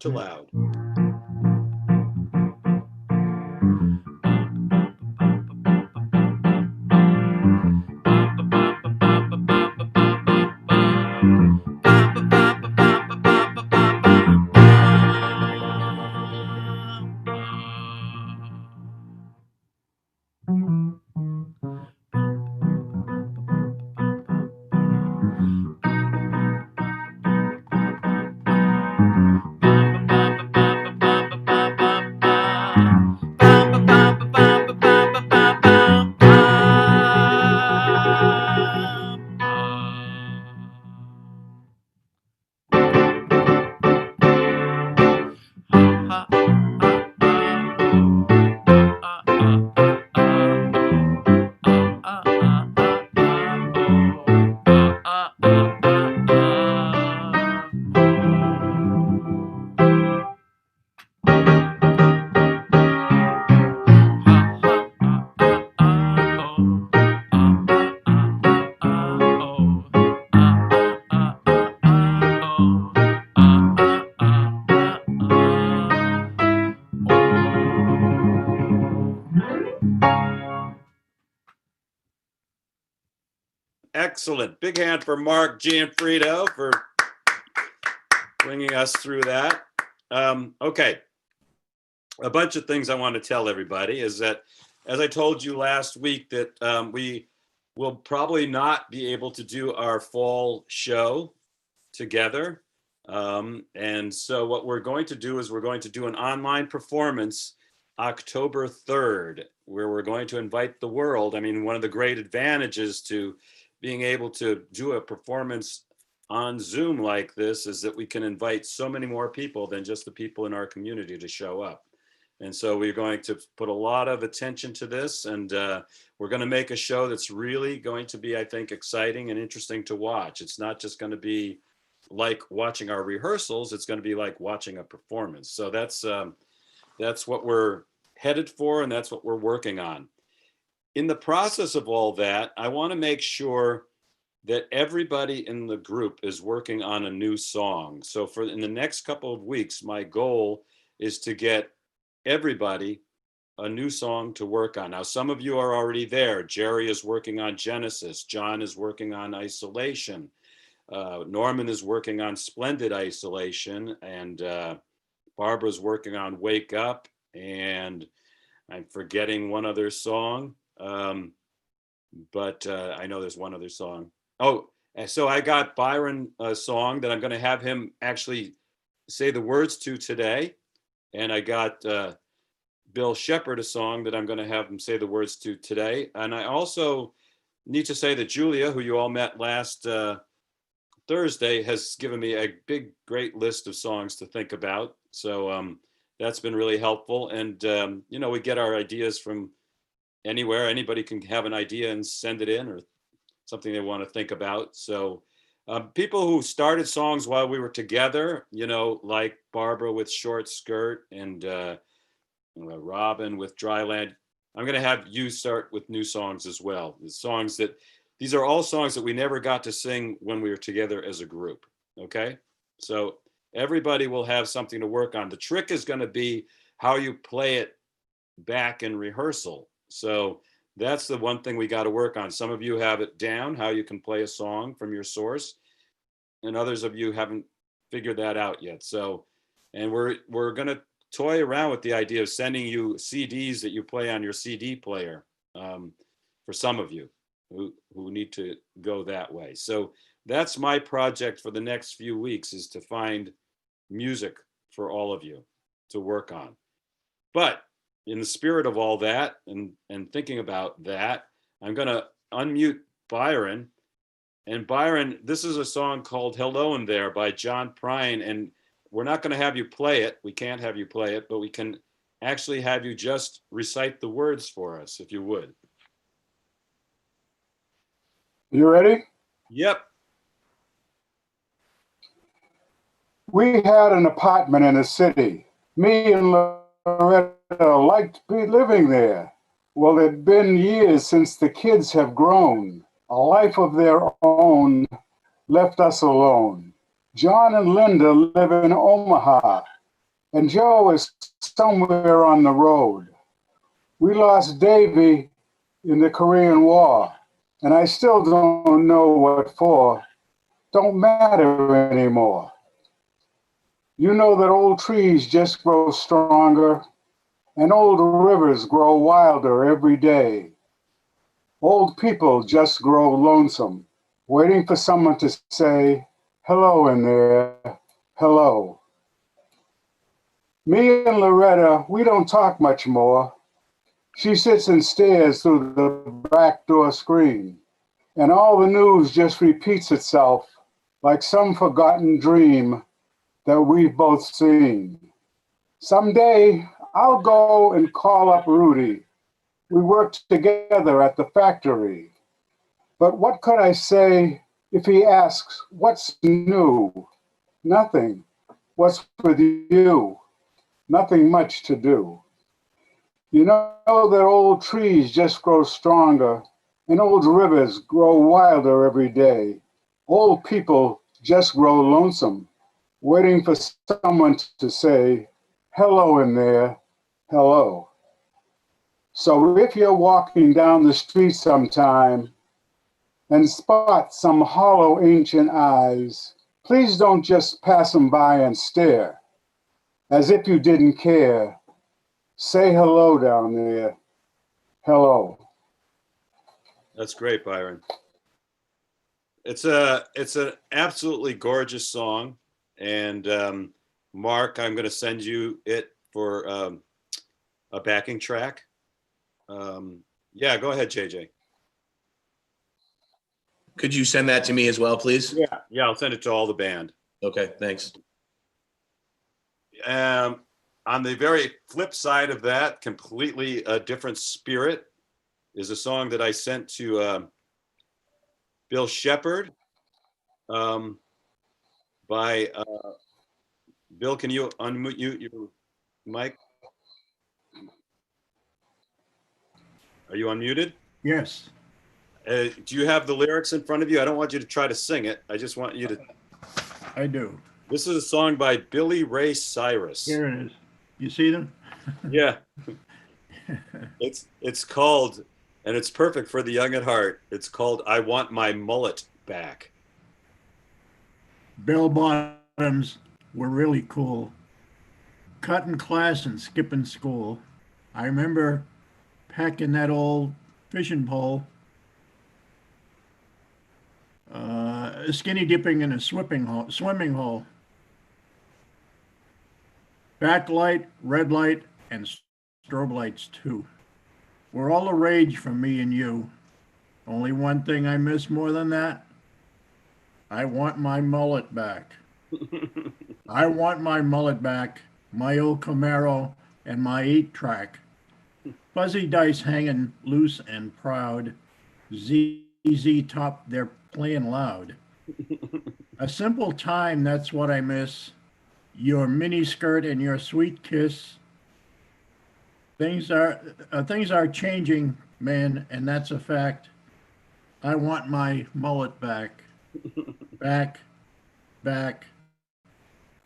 to loud. Excellent. Big hand for Mark Gianfrido for bringing us through that. Okay. A bunch of things I want to tell everybody is that, as I told you last week, that we will probably not be able to do our fall show together. And so what we're going to do is we're going to do an online performance October 3rd, where we're going to invite the world. I mean, one of the great advantages to being able to do a performance on Zoom like this is that we can invite so many more people than just the people in our community to show up. And so we're going to put a lot of attention to this, and we're going to make a show that's really going to be, I think, exciting and interesting to watch. It's not just going to be like watching our rehearsals, it's going to be like watching a performance. So that's what we're headed for, and that's what we're working on. In the process of all that, I want to make sure that everybody in the group is working on a new song. So in the next couple of weeks, my goal is to get everybody a new song to work on. Now, some of you are already there. Jerry is working on Genesis. John is working on Isolation. Norman is working on Splendid Isolation, and Barbara's working on Wake Up, and I'm forgetting one other song, but I know there's one other song. Oh, so I got Byron a song that I'm going to have him actually say the words to today, and I got Bill Shepard a song that I'm going to have him say the words to today, and I also need to say that Julia, who you all met last Thursday, has given me a big, great list of songs to think about. So that's been really helpful. And, you know, we get our ideas from anywhere. Anybody can have an idea and send it in, or something they want to think about. So people who started songs while we were together, you know, like Barbara with Short Skirt and Robin with Dryland, I'm going to have you start with new songs as well. The songs that, these are all songs that we never got to sing when we were together as a group. Okay. So everybody will have something to work on. The trick is going to be how you play it back in rehearsal. So that's the one thing we got to work on. Some of you have it down, how you can play a song from your source, and others of you haven't figured that out yet. So, and we're going to toy around with the idea of sending you CDs that you play on your CD player for some of you who need to go that way. So that's my project for the next few weeks, is to find music for all of you to work on. But in the spirit of all that and thinking about that, I'm going to unmute Byron. And Byron, this is a song called Hello in There by John Prine. And we're not going to have you play it. We can't have you play it, but we can actually have you just recite the words for us, if you would. You ready? Yep. We had an apartment in the city. Me and Loretta liked to be living there. Well, it'd been years since the kids have grown. A life of their own left us alone. John and Linda live in Omaha. and Joe is somewhere on the road. We lost Davy in the Korean War, and I still don't know what for. Don't matter anymore. You know that old trees just grow stronger, and old rivers grow wilder every day. Old people just grow lonesome, waiting for someone to say, hello in there, hello. Me and Loretta, we don't talk much more. She sits and stares through the back door screen, and all the news just repeats itself like some forgotten dream that we've both seen. Someday, I'll go and call up Rudy. We worked together at the factory. But what could I say if he asks, what's new? Nothing. What's with you? Nothing much to do. You know that old trees just grow stronger and old rivers grow wilder every day. Old people just grow lonesome, waiting for someone to say, hello in there, hello. So if you're walking down the street sometime and spot some hollow ancient eyes, please don't just pass them by and stare, as if you didn't care. Say hello down there, hello. That's great, Byron. It's an absolutely gorgeous song, and Mark, I'm going to send you it for a backing track. Yeah, go ahead, JJ. Could you send that to me as well, please? Yeah, I'll send it to all the band. Okay, thanks. On the very flip side of that, completely a different spirit, is a song that I sent to Bill Shepard by Bill. Can you unmute your mic? Are you unmuted? Yes. Do you have the lyrics in front of you? I don't want you to try to sing it. I just want you to. I do. This is a song by Billy Ray Cyrus. Here it is. You see them? Yeah. It's called, and it's perfect for the young at heart. It's called I Want My Mullet Back. Bell bottoms were really cool. Cutting class and skipping school. I remember packing that old fishing pole, skinny dipping in a swimming hole. Backlight, red light, and strobe lights too. Were all the rage from me and you. Only one thing I miss more than that. I want my mullet back. I want my mullet back, my old Camaro and my 8-track. Fuzzy dice hanging loose and proud. ZZ top, they're playing loud. A simple time, that's what I miss. Your mini skirt and your sweet kiss. Things are changing, man, and that's a fact. I want my mullet back. Back, back,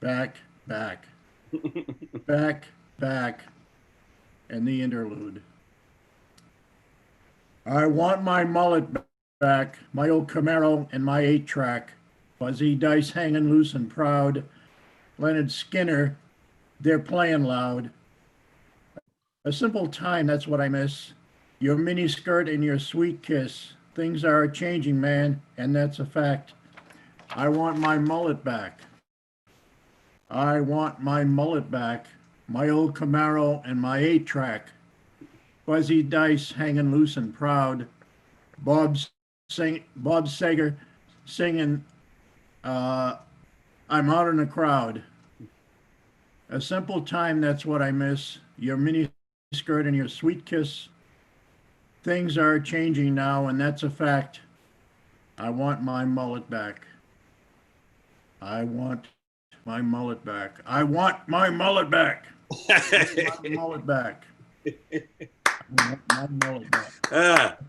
back, back, back, back, and the interlude. I want my mullet back, my old Camaro and my 8-track. Fuzzy dice hanging loose and proud. Leonard Skinner, they're playing loud. A simple time, that's what I miss. Your mini skirt and your sweet kiss. Things are changing, man, and that's a fact. I want my mullet back. I want my mullet back. My old Camaro and my 8-track. Fuzzy dice hanging loose and proud. Bob Sager singing, I'm out in the crowd. A simple time, that's what I miss. Your mini skirt and your sweet kiss. Things are changing now, and that's a fact. I want my mullet back. I want my mullet back. I want my mullet back. I want my mullet back. I want my mullet back.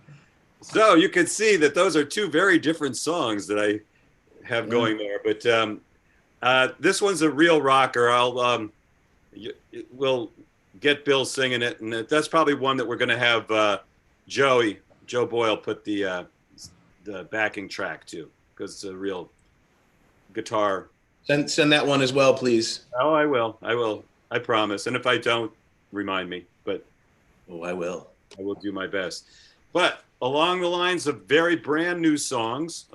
So you can see that those are two very different songs that I have going there. But this one's a real rocker. We'll get Bill singing it, and that's probably one that we're going to have Joe Boyle put the backing track to, because it's a real guitar. Send that one as well, please. Oh, I will. I promise. And if I don't, remind me. But Oh, I will. I will do my best. But along the lines of very brand new songs,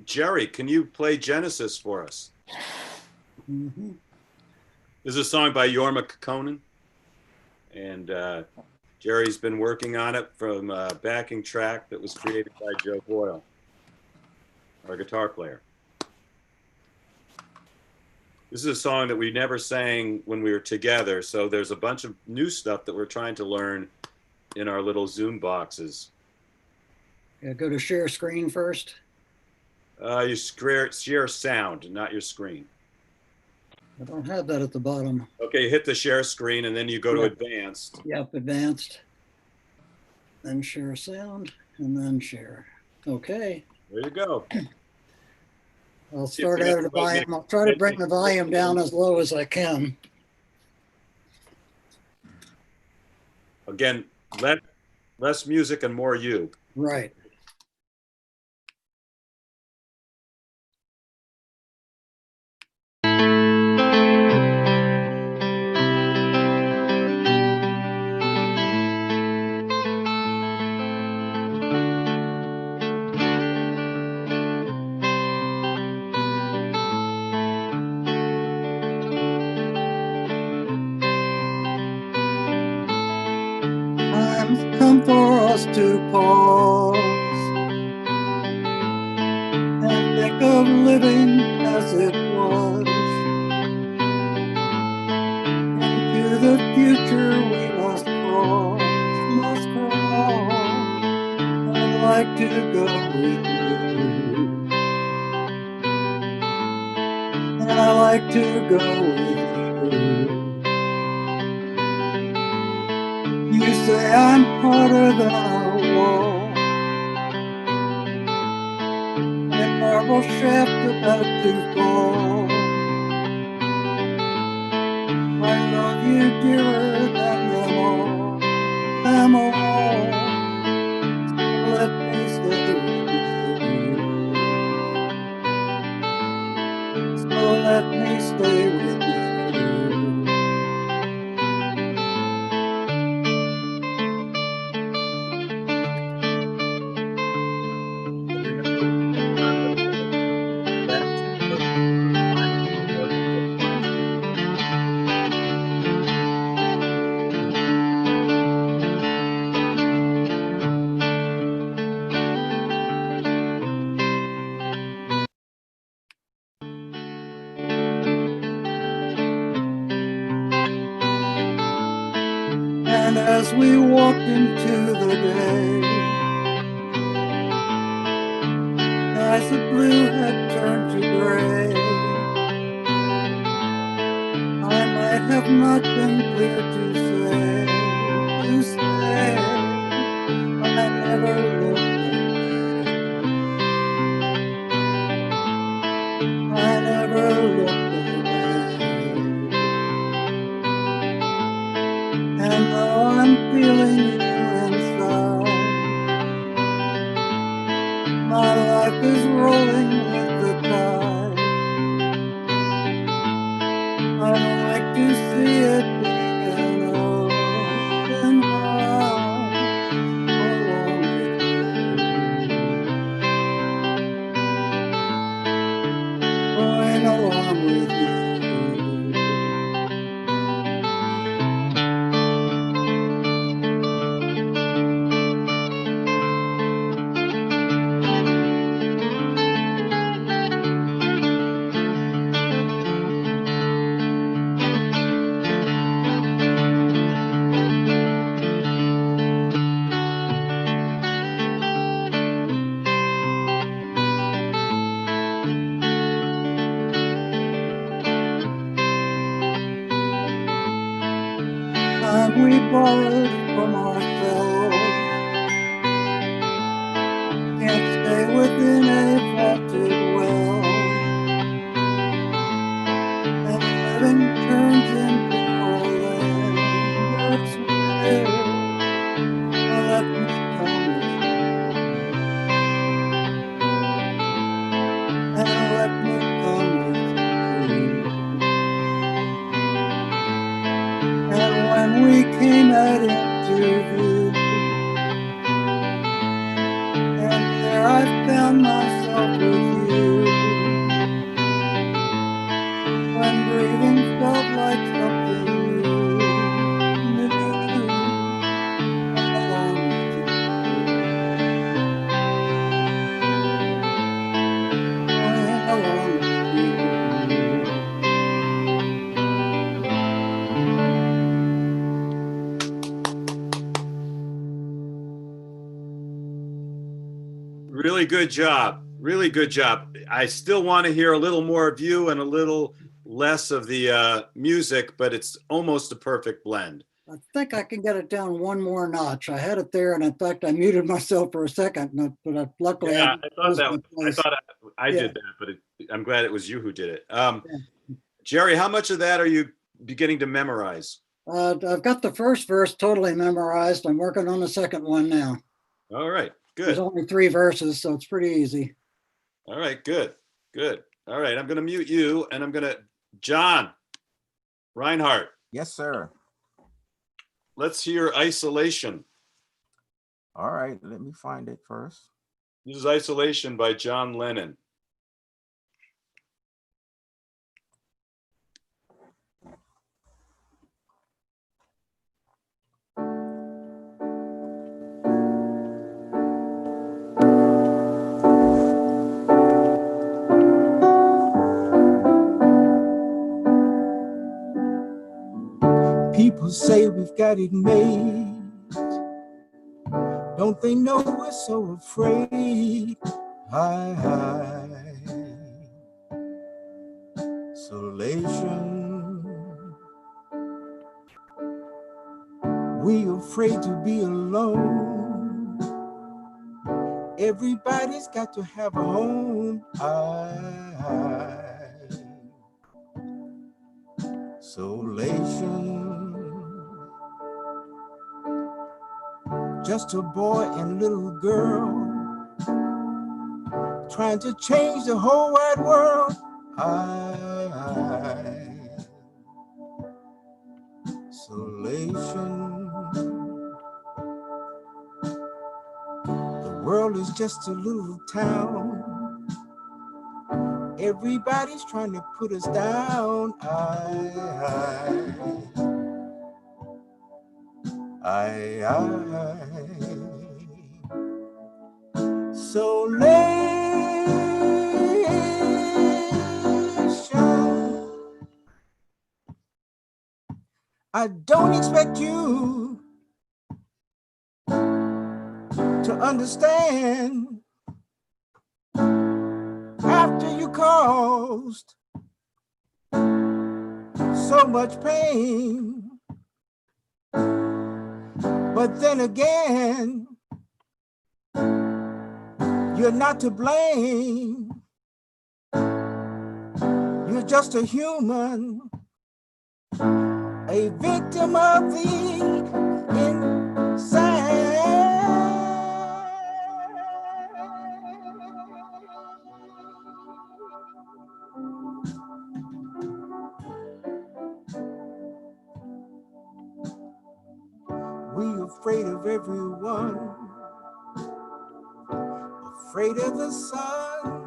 Jerry, can you play Genesis for us? Mm-hmm. This is a song by Jorma Kaukonen, and Jerry's been working on it from a backing track that was created by Joe Boyle, our guitar player. This is a song that we never sang when we were together, so there's a bunch of new stuff that we're trying to learn in our little Zoom boxes. Yeah, go to share screen first. You share sound, not your screen. I don't have that at the bottom. Okay, hit the share screen, and then you go to Yeah. advanced. Yep, advanced. Then share sound, and then share. Okay, There you go. I'll start out at the volume. I'll try to bring the volume down as low as I can. Again, less music and more you. Right. Time's come for us to pause and think of living as it was. Into the future we must cross, must cross. I'd like to go with you, and I like to go with you. You say I'm harder than a wall, a marble shaft about to fall. I love you dearer than them all, them all. So let me stay with you. So let me stay with you. And as we walked into the day, skies of blue had turned to gray. I might have not been clear to say, I never looked away. I never looked away. And though I'm feeling you inside, my life is rolling with the tide. I'd like to see it begin open wide along with you, going along with you. Time we borrowed from ourselves can't stay within a vaulted well, and living turns into came at interview, and there I found myself with you. When breathing felt like something new, right along with you, right along with you. Really good job. Really good job. I still want to hear a little more of you and a little less of the music, but it's almost a perfect blend. I think I can get it down one more notch. I had it there, and in fact, I muted myself for a second, but luckily Yeah, I thought was that. my I place. thought I Yeah. did that, but I'm glad it was you who did it. Yeah. Jerry, how much of that are you beginning to memorize? I've got the first verse totally memorized. I'm working on the second one now. All right, There's good. only 3 verses, so it's pretty easy. All right, good, good. All right, I'm going to mute you, and I'm going to John Reinhardt. Yes, sir. Let's hear Isolation. All right, let me find it first. This is Isolation by John Lennon. People say we've got it made. Don't they know we're so afraid? Isolation. We afraid to be alone. Everybody's got to have a home. Isolation. Just a boy and little girl trying to change the whole wide world. Isolation. The world is just a little town. Everybody's trying to put us down. Isolation. I don't expect you to understand after you caused so much pain. But then again, you're not to blame. You're just a human, a victim of the insane. We afraid of everyone, afraid of the sun.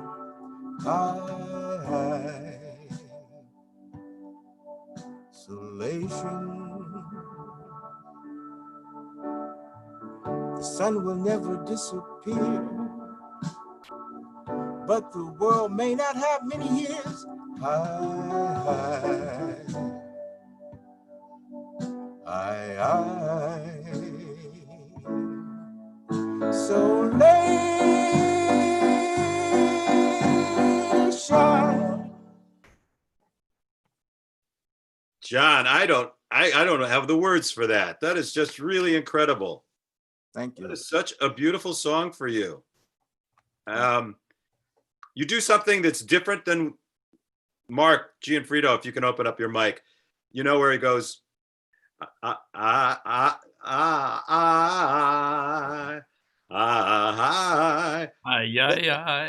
Isolation. The sun will never disappear, but the world may not have many years. Isolation. John, I don't have the words for that. That is just really incredible. Thank That you. is such a beautiful song for you. You do something that's different than Mark Gianfrido, if you can open up your mic. You know where he goes, I,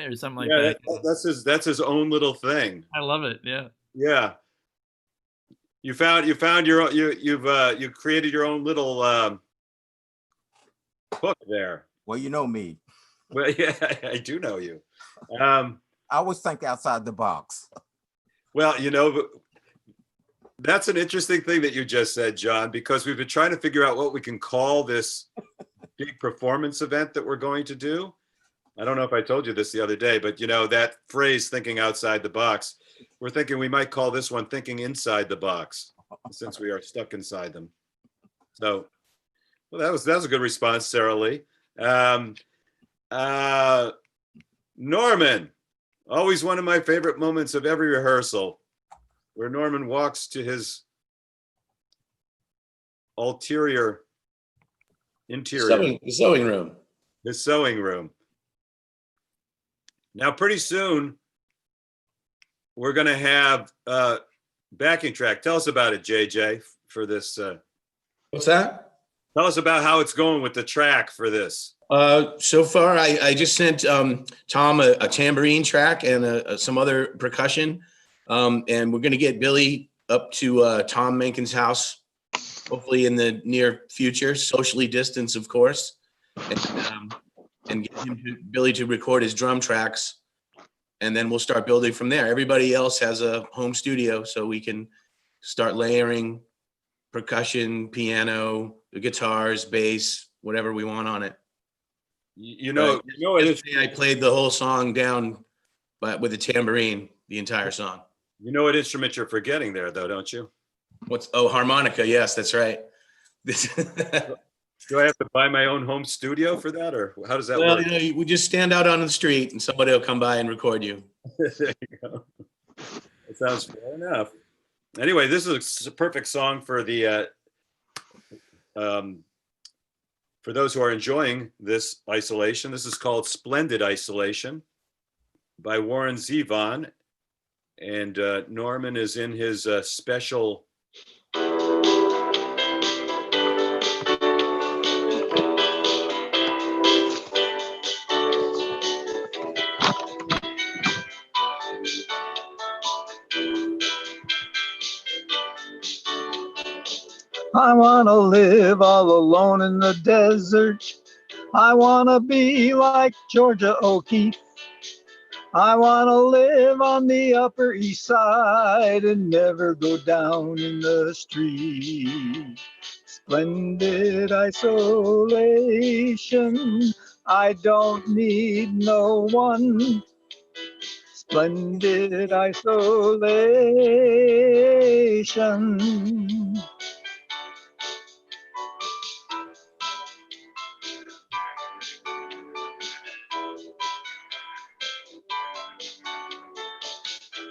Or something like yeah, that. that's his own little thing. I love it. Yeah. Yeah. You found your you created your own little book there. Well, you know me. Well, yeah, I do know you. Um, I always think outside the box. well, that's an interesting thing that you just said, John, because we've been trying to figure out what we can call this big performance event that we're going to do. I don't know if I told you this the other day, but that phrase, thinking outside the box, we're thinking we might call this one thinking inside the box, since we are stuck inside them. So, well, that was a good response, Sarah Lee. Norman, always one of my favorite moments of every rehearsal, where Norman walks to his interior, Sewing room. his sewing room. Now, pretty soon, we're going to have a backing track. Tell us about it, JJ, for this. What's that? Tell us about how it's going with the track for this. So far, I just sent Tom a tambourine track and some other percussion. And we're going to get Billy up to Tom Menken's house, hopefully in the near future, socially distanced, of course, and get Billy to record his drum tracks. And then we'll start building from there. Everybody else has a home studio, so we can start layering percussion, piano, the guitars, bass, whatever we want on it. I played the whole song down, but with a tambourine, the entire song. You know what instrument you're forgetting there, though, don't you? Harmonica? Yes, that's right. Do I have to buy my own home studio for that, or how does that Well, work? we just stand out on the street and somebody will come by and record you. There you go. That sounds fair enough. Anyway, this is a perfect song for the for those who are enjoying this isolation. This is called "Splendid Isolation" by Warren Zevon, and Norman is in his special. I wanna live all alone in the desert. I wanna be like Georgia O'Keeffe. I wanna live on the Upper East Side and never go down in the street. Splendid isolation. I don't need no one. Splendid isolation.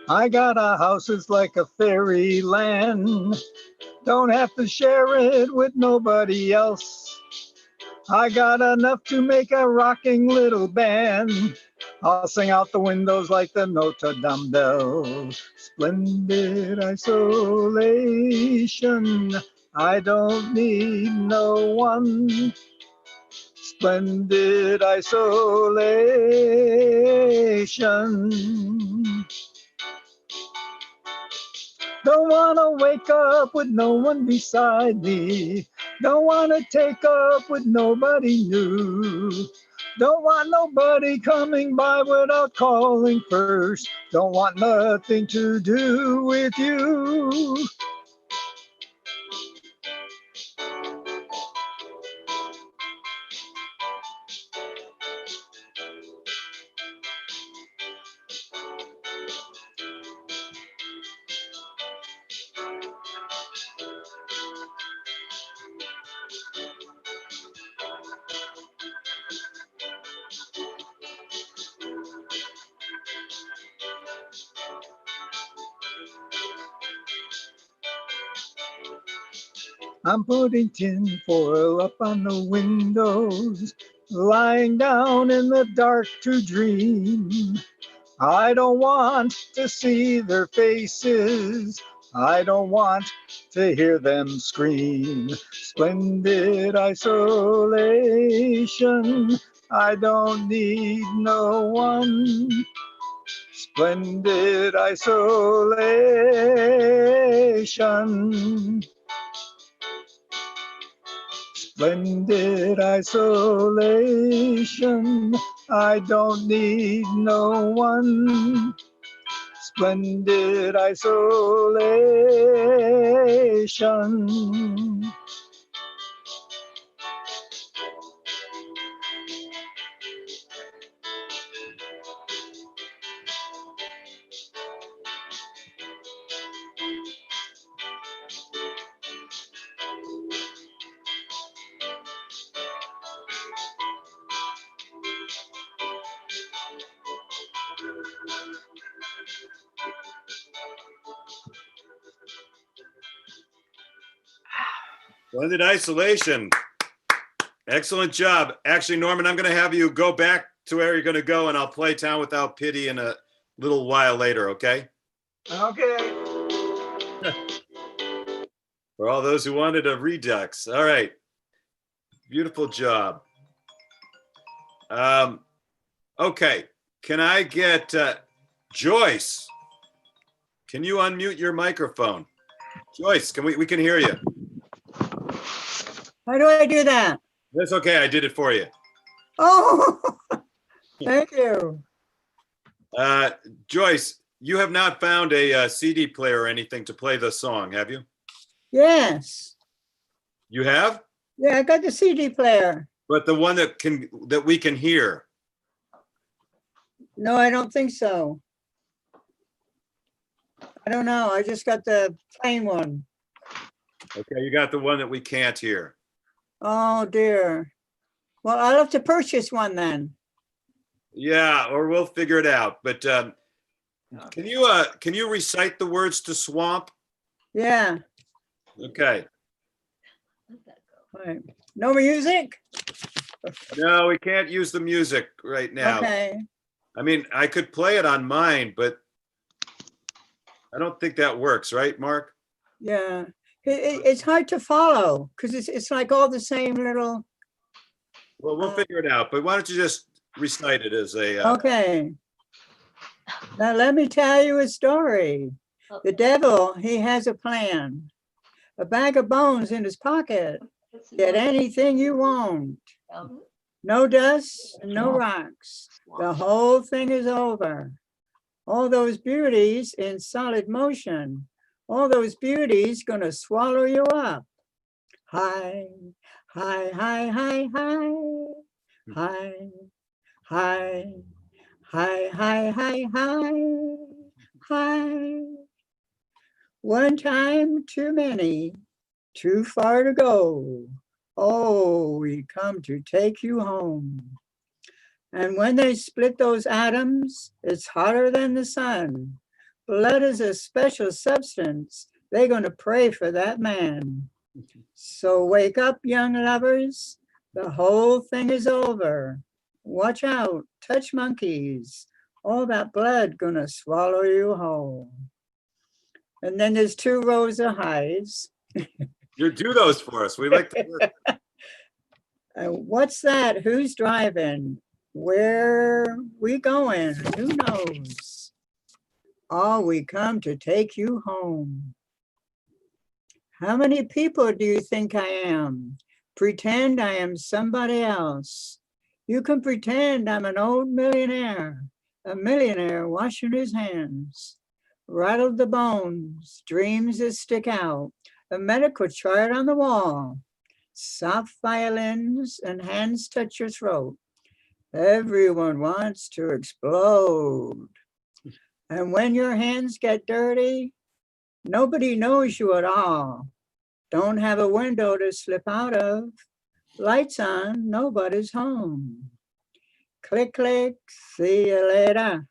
I got a house that's like a fairyland. Don't have to share it with nobody else. I got enough to make a rocking little band. I'll sing out the windows like the Notre Dame bells. Splendid isolation. I don't need no one. Splendid isolation. Don't wanna wake up with no one beside me. Don't wanna take up with nobody new. Don't want nobody coming by without calling first. Don't want nothing to do with you. I'm putting tin foil up on the windows, lying down in the dark to dream. I don't want to see their faces. I don't want to hear them scream. Splendid isolation. I don't need no one. Splendid isolation. Splendid isolation. I don't need no one. Splendid isolation. Splendid isolation. Excellent job. Actually, Norman, I'm going to have you go back to where you're going to go, and I'll play Town Without Pity in a little while later, okay? Okay. For all those who wanted a redux. All right. Beautiful job. Okay. Can I get Joyce? Can you unmute your microphone? Joyce, we can hear you. How do I do that? That's okay. I did it for you. Oh, thank you. Joyce, you have not found a CD player or anything to play the song, have you? Yes. You have? Yeah, I got the CD player. But the one that we can hear. No, I don't think so. I don't know. I just got the plain one. Okay, you got the one that we can't hear. Oh, dear. Well, I'll have to purchase one then. Yeah, or we'll figure it out. But can you recite the words to Swamp? Yeah. Okay. All right. No music? No, we can't use the music right now. Okay. I mean, I could play it on mine, but I don't think that works, right, Mark? Yeah. It's hard to follow because it's like all the same little. Well, we'll figure it out. But why don't you just recite it as a... Okay. Now let me tell you a story. The devil, he has a plan. A bag of bones in his pocket. Get anything you want. No dust, no rocks. The whole thing is over. All those beauties in solid motion. All those beauties gonna swallow you up. High, high, high, high, high. High, high, high, high, high, high, high. One time too many, too far to go. Oh, we come to take you home. And when they split those atoms, it's hotter than the sun. Blood is a special substance. They're going to pray for that man. So wake up, young lovers. The whole thing is over. Watch out, touch monkeys. All that blood gonna swallow you whole. And then there's 2 rows of highs. You do those for us. We like to work. What's that? Who's driving? Where we going? Who knows? Oh, we come to take you home. How many people do you think I am? Pretend I am somebody else. You can pretend I'm an old millionaire, a millionaire washing his hands. Rattled the bones, dreams that stick out, a medical chart on the wall. Soft violins and hands touch your throat. Everyone wants to explode. And when your hands get dirty, nobody knows you at all. Don't have a window to slip out of. Lights on, nobody's home. Click, click, see you later.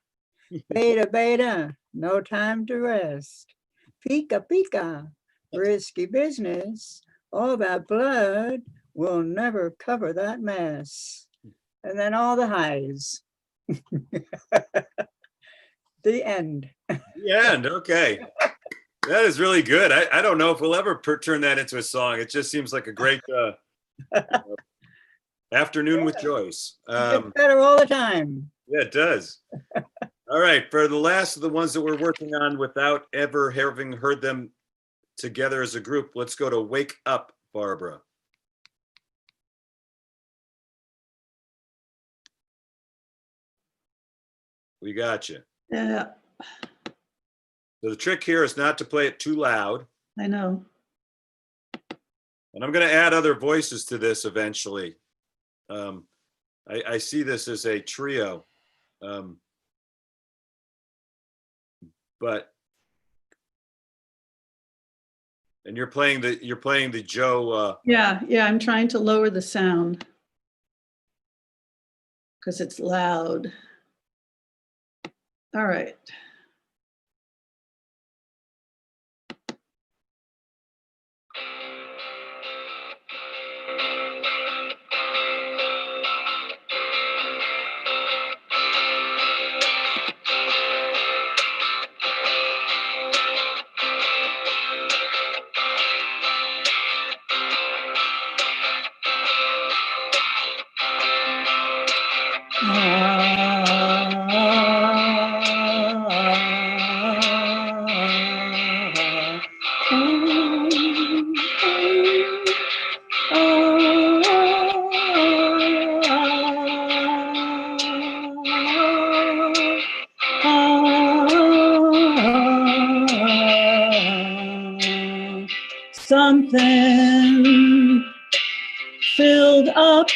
Beta, beta, no time to rest. Pika, pika, risky business. All that blood will never cover that mess. And then all the highs. The end. The end, okay. That is really good. I don't know if we'll ever turn that into a song. It just seems like a great afternoon with Joyce. It gets better all the time. Yeah, it does. All right, for the last of the ones that we're working on without ever having heard them together as a group, let's go to Wake Up, Barbara. We got you. Yeah, So the trick here is not to play it too loud. I know. And I'm going to add other voices to this eventually. I see this as a trio. But and you're playing the Joe. Yeah, I'm trying to lower the sound because it's loud. All right. Something filled up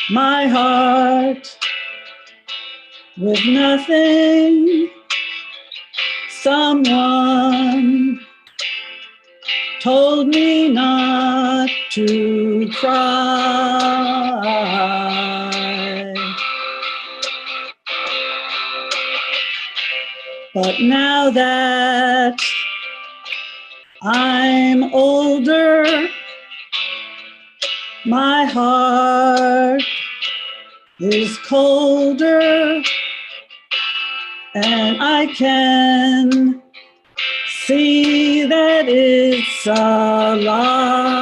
my heart with nothing. Someone told me not to cry. But now that I'm older, my heart is colder, and I can see that it's a lie.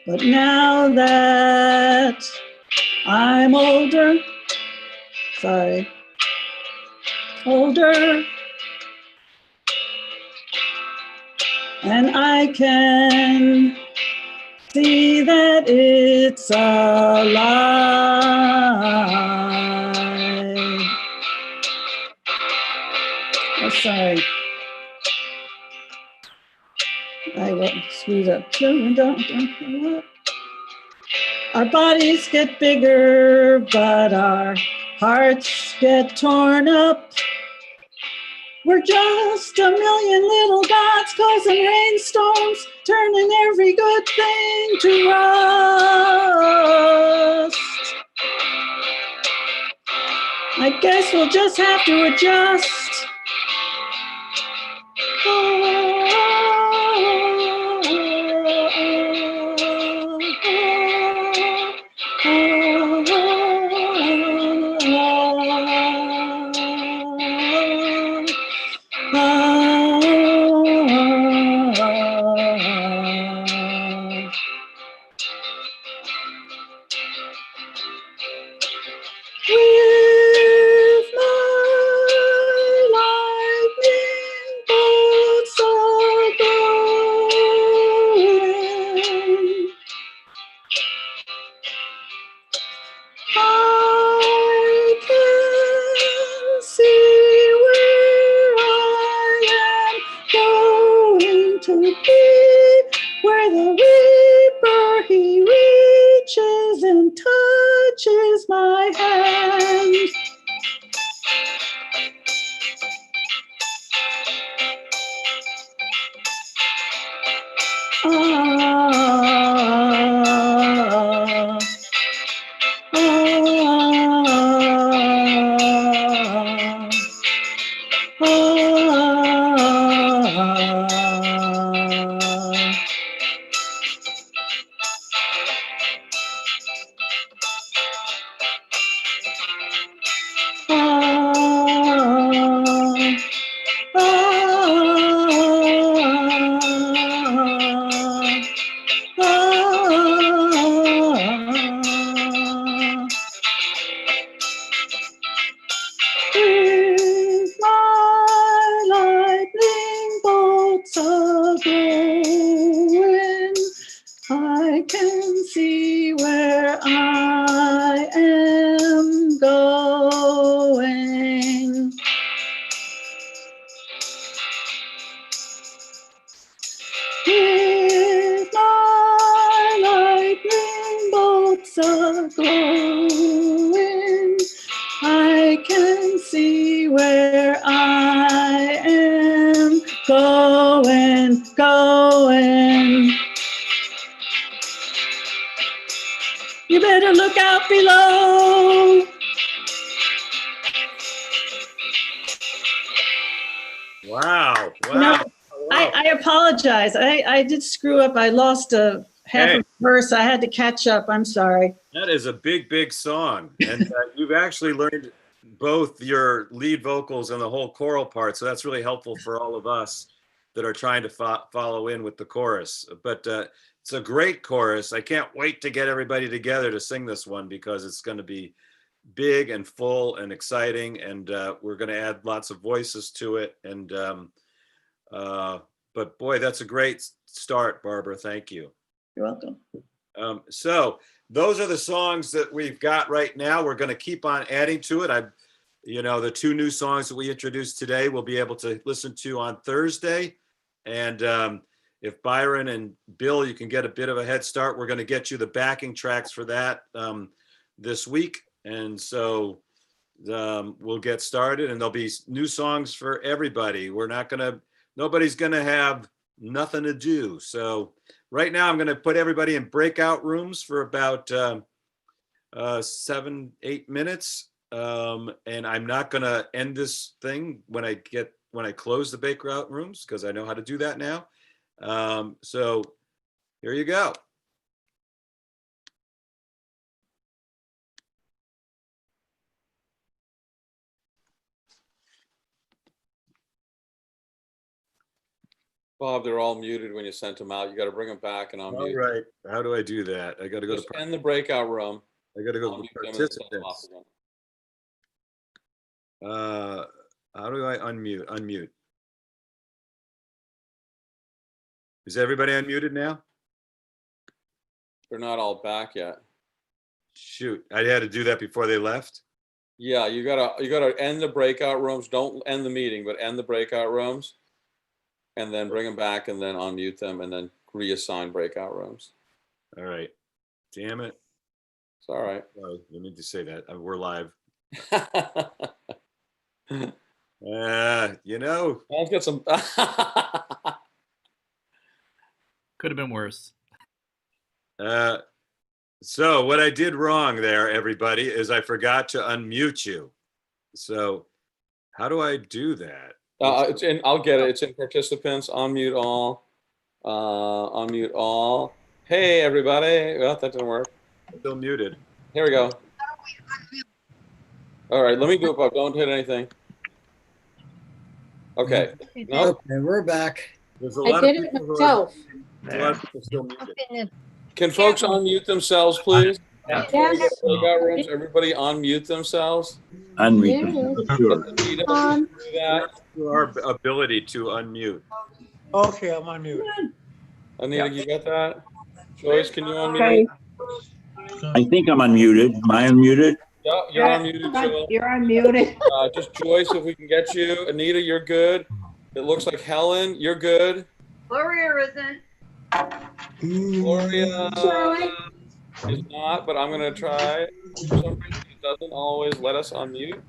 But now that I'm older, and I can see that it's a lie. Oh, sorry. I got screwed up. Our bodies get bigger, but our hearts get torn up. We're just a million little dots causing rainstorms, turning every good thing to rust. I guess we'll just have to adjust. With my lightning bolts a-going, I can see where I am going to be, where the Reaper he reaches and touches my hand. can see where I am going. With my lightning bolts a-glowing, I can see where I am going, going. You better look out below. Wow. You know, Wow. I apologize. I did screw up. I lost a half Hey. a verse. I had to catch up. I'm sorry. That is a big, big song. And you've actually learned both your lead vocals and the whole choral part. So that's really helpful for all of us that are trying to follow in with the chorus. But it's a great chorus. I can't wait to get everybody together to sing this one because it's going to be big and full and exciting. And we're going to add lots of voices to it. And but boy, that's a great start, Barbara. Thank you. You're welcome. So those are the songs that we've got right now. We're going to keep on adding to it. The 2 new songs that we introduced today, we'll be able to listen to on Thursday. And if Byron and Bill, you can get a bit of a head start, we're going to get you the backing tracks for that this week. And so we'll get started, and there'll be new songs for everybody. Nobody's going to have nothing to do. So right now I'm going to put everybody in breakout rooms for about 7-8 minutes. And I'm not going to end this thing when I close the breakout rooms, because I know how to do that now. So here you go. Bob, they're all muted when you sent them out. You got to bring them back and unmute. All right. How do I do that? I got to go Just end the breakout room. I got to go to Unmute them and send them off participants. again. How do I unmute? Unmute. Is everybody unmuted now? They're not all back yet. Shoot, I had to do that before they left. Yeah, you gotta end the breakout rooms. Don't end the meeting, but end the breakout rooms, and then bring them back, and then unmute them, and then reassign breakout rooms. All right. Damn it. It's all right. Oh, you need to say that. We're live. Let's get some. Could have been worse. So what I did wrong there, everybody, is I forgot to unmute you. So how do I do that? It's in. I'll get it. It's in participants. Unmute all. Unmute all. Hey, everybody. Well, that didn't work. Still muted. Here we go. All right, let me do it, Bob. Don't hit anything. Okay. No. Okay, we're back. There's a lot of people who are, myself. a lot of people still muted. Can folks unmute themselves, please? Yes. Breakout rooms, everybody unmute themselves. Unmute. Sure. Anita, can you do that? Our ability to unmute. Okay, I'm on mute. Anita, you got that? Joyce, can you unmute? I think I'm unmuted. Am I unmuted? Yeah, you're unmuted too. You're unmuted. Just Joyce, if we can get you. Anita, you're good. It looks like Helen, you're good. Gloria isn't. Gloria is not, but I'm gonna try. For some reason, it doesn't always let us unmute.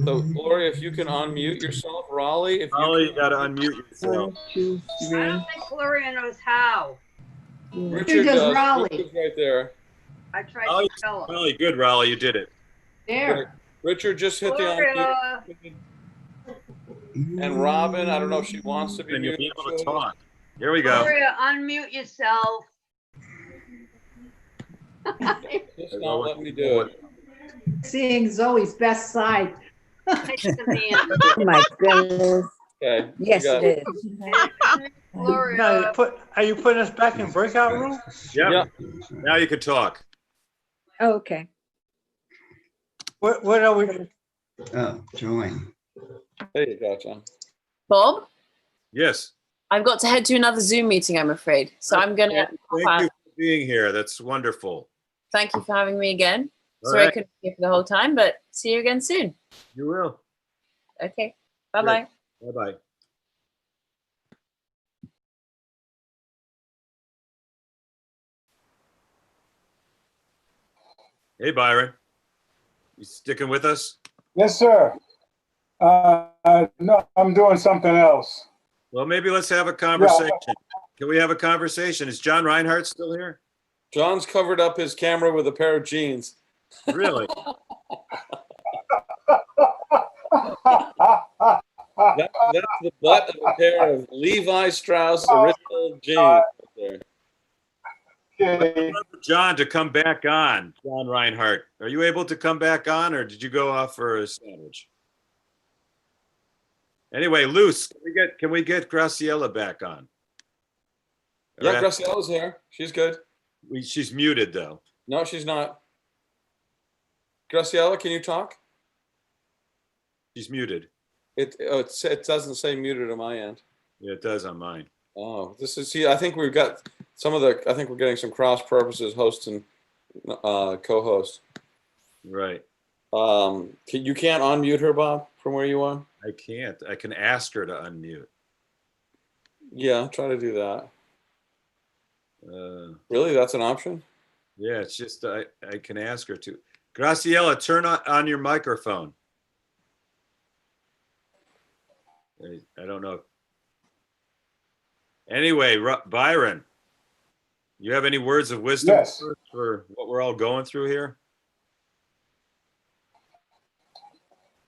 So Gloria, if you can unmute yourself, Raleigh, if you gotta unmute yourself. 1, 2, I 3. don't think Gloria knows how. Richard does does. Raleigh. Richard's right there. I tried to tell her. Raleigh, good, Raleigh, you did it. There. Richard, just hit the Gloria. unmute. And Robin, I don't know if she wants to be Then you'll muted. be able to talk. Here we go. Gloria, unmute yourself. Just not let me do it. Seeing Zoe's best side. It's the man. Oh my goodness. Okay. Yes, you got it is. Gloria. Now, are you putting us back in breakout room? Yeah. Now you can talk. Okay. What are we? Oh, join. There you go, John. Bob, Yes. I've got to head to another Zoom meeting, I'm afraid. So I'm going to. Thank you for being here. That's wonderful. Thank you for having me again. All Sorry I right. couldn't be here for the whole time, but see you again soon. You will. Okay. Bye-bye. Bye-bye. Hey, Byron. You sticking with us? Yes, sir. No, I'm doing something else. Well, maybe let's have a conversation. Can we have a conversation? Is John Reinhardt still here? John's covered up his camera with a pair of jeans. Really? That's the butt of a pair of Levi Strauss original jeans right there. I'd love for John to come back on. John Reinhardt, are you able to come back on, or did you go off for a sandwich? Anyway, Luce, can we get Graciela back on? Yeah, Graciela's here. She's good. She's muted though. No, she's not. Graciela, can you talk? She's muted. It doesn't say muted on my end. Yeah, it does on mine. Oh, this is, see, I think we've got I think we're getting some cross purposes, host and co-host. Right. You can't unmute her, Bob, from where you are? I can't. I can ask her to unmute. Yeah, try to do that. Really? That's an option? Yeah, it's just I can ask her to. Graciela, turn on your microphone. I don't know. Anyway, Byron, you have any words of wisdom for what we're all going through here?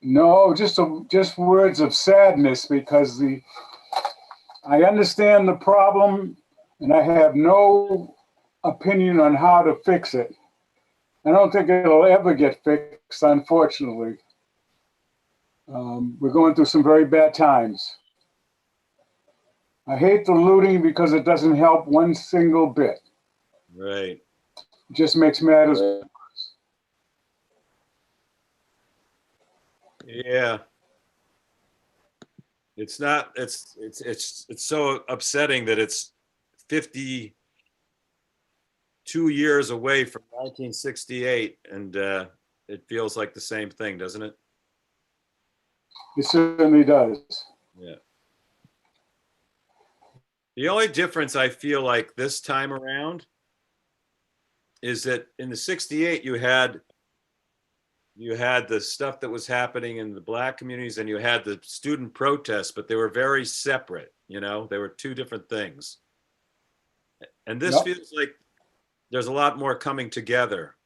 No, just words of sadness, because I understand the problem and I have no opinion on how to fix it. I don't think it'll ever get fixed, unfortunately. We're going through some very bad times. I hate the looting because it doesn't help one single bit. Right. It just makes matters worse. Yeah. It's not, it's so upsetting that it's 52 years away from 1968, and it feels like the same thing, doesn't it? It certainly does. Yeah. The only difference I feel like this time around is that in the 68 you had the stuff that was happening in the Black communities, and you had the student protests, but they were very separate. You know, they were two different things. And this feels like there's a lot more coming together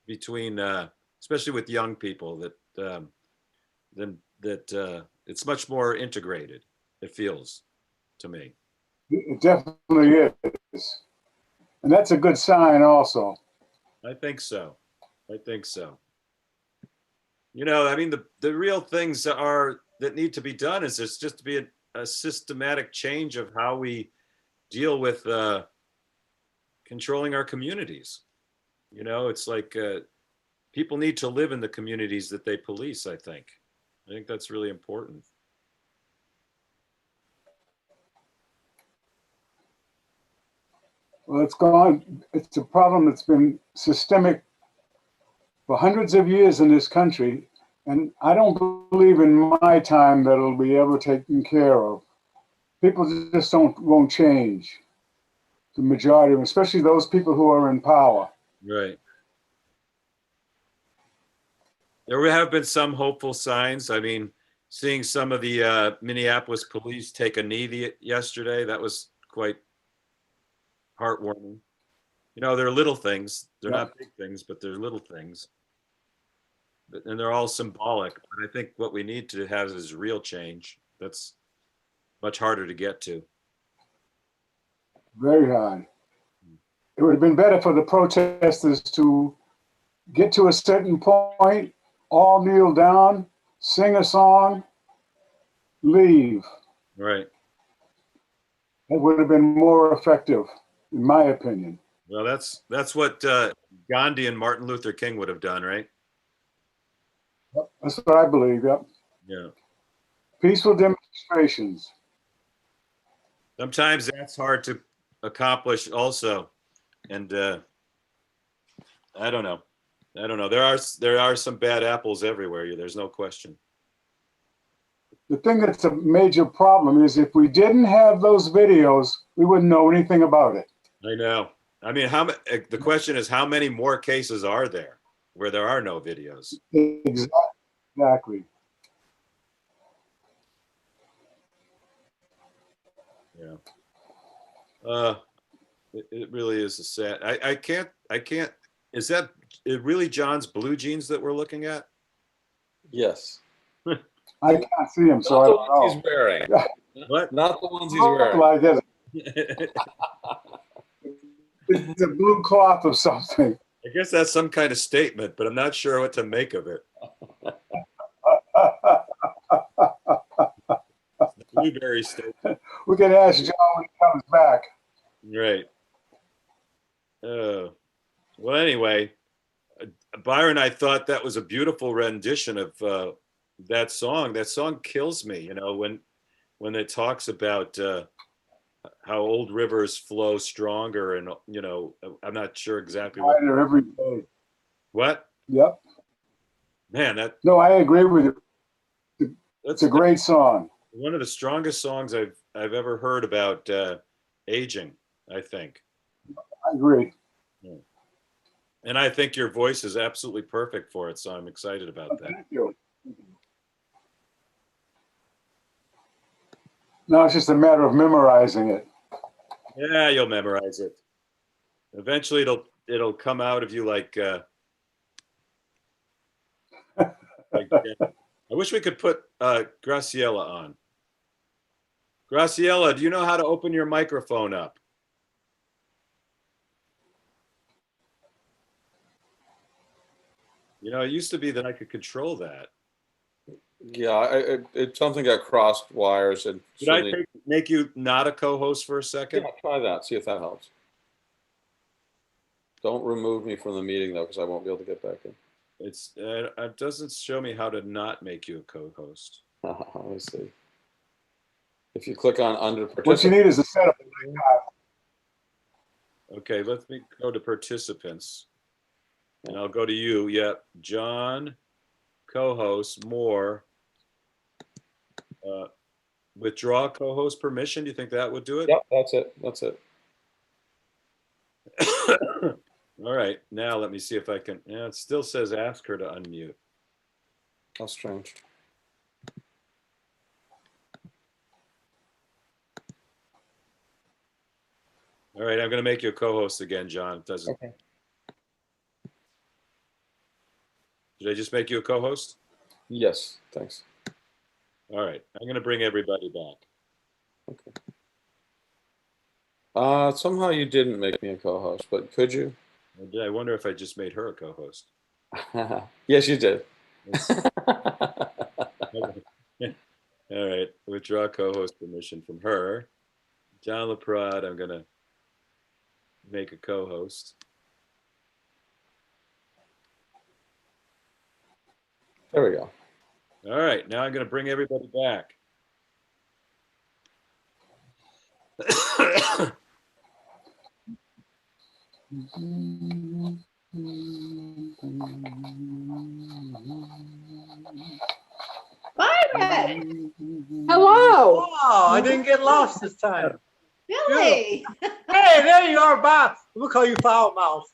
between, especially with young people, that it's much more integrated. It feels to me. It definitely is. And that's a good sign also. I think so. I think so. You know, I mean, the real things that need to be done is there's just to be a systematic change of how we deal with controlling our communities. You know, it's like people need to live in the communities that they police, I think that's really important. Well, it's a problem that's been systemic for hundreds of years in this country, and I don't believe in my time that it'll be ever taken care of. People just won't change. The majority of them, especially those people who are in power. Right. There have been some hopeful signs. I mean, seeing some of the Minneapolis police take a knee yesterday, that was quite heartwarming. You know, they're little things. They're not big things, but they're little things. And they're all symbolic. But I think what we need to have is real change. That's much harder to get to. Very hard. It would have been better for the protesters to get to a certain point, all kneel down, sing a song, leave. Right. It would have been more effective, in my opinion. Well, that's what Gandhi and Martin Luther King would have done, right? That's what I believe, yep. Yeah. Peaceful demonstrations. Sometimes that's hard to accomplish also. And I don't know. There are some bad apples everywhere. There's no question. The thing that's a major problem is if we didn't have those videos, we wouldn't know anything about it. I know. I mean, the question is, how many more cases are there where there are no videos? Exactly. Yeah. It really is a sad. I can't. Is that it really John's blue jeans that we're looking at? Yes. I can't see him, so I Not the don't ones know. he's wearing. What? Not the ones he's Look wearing. like it. It's a blue cloth or something. I guess that's some kind of statement, but I'm not sure what to make of it. Blueberry statement. We can ask John when he comes back. Right. Well, anyway, Byron, I thought that was a beautiful rendition of that song. That song kills me, you know, when it talks about how old rivers flow stronger, and you know, I'm not sure exactly what. Wider every day. What? Yep. Man, No, I agree with you. It's a great song. One of the strongest songs I've ever heard about aging, I think. I agree. Yeah. And I think your voice is absolutely perfect for it, so I'm excited about that. Thank you. Now it's just a matter of memorizing it. Yeah, you'll memorize it. Eventually, it'll come out of you like. I wish we could put Graciela on. Graciela, do you know how to open your microphone up? You know, it used to be that I could control that. Yeah, something got crossed wires. And Did I make you not a co-host for a second? Yeah, try that. See if that helps. Don't remove me from the meeting though, because I won't be able to get back in. It doesn't show me how to not make you a co-host. Let me see. If you click on under What you participants. need is a setup. Okay, let me go to participants. And I'll go to you. Yep. John, co-host, more. Withdraw co-host permission. Do you think that would do it? Yep, that's it. That's it. All right. Now let me see if I can. Yeah, it still says ask her to unmute. How strange. All right, I'm going to make you a co-host again, John. It doesn't. Okay. Did I just make you a co-host? Yes, thanks. All right, I'm going to bring everybody back. Okay. Somehow you didn't make me a co-host, but could you? I wonder if I just made her a co-host. Yes, you did. All right, withdraw co-host permission from her. John LaPrade, I'm going to make a co-host. There we go. All right, now I'm going to bring everybody back. Byron! Hello. Oh, I didn't get lost this time. Billy! Hey, there you are, Bob. We'll call you Foul Mouth.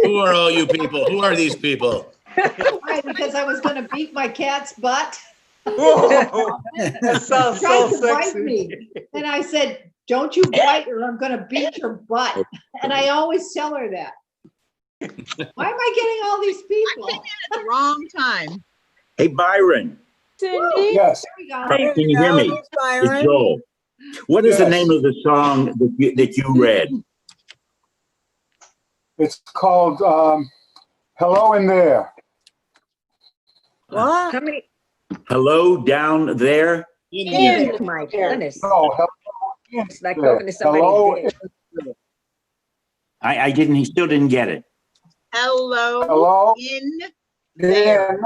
Who are all you people? Who are these people? Why, because I was going to beat my cat's butt. Whoa, that sounds Tried so to bite sexy. me. And I said, don't you bite or I'm going to beat your butt. And I always tell her that. Why am I getting all these people? At the wrong time. Hey, Byron. Cindy? Yes. There we go. Can you hear me? It's Joel. What is the name of the song that you read? It's called Hello in There. What? How many? Hello down there? Oh my goodness. No, hello It's like there. talking to somebody. Hello big. I didn't, he still didn't get it. Hello. in there.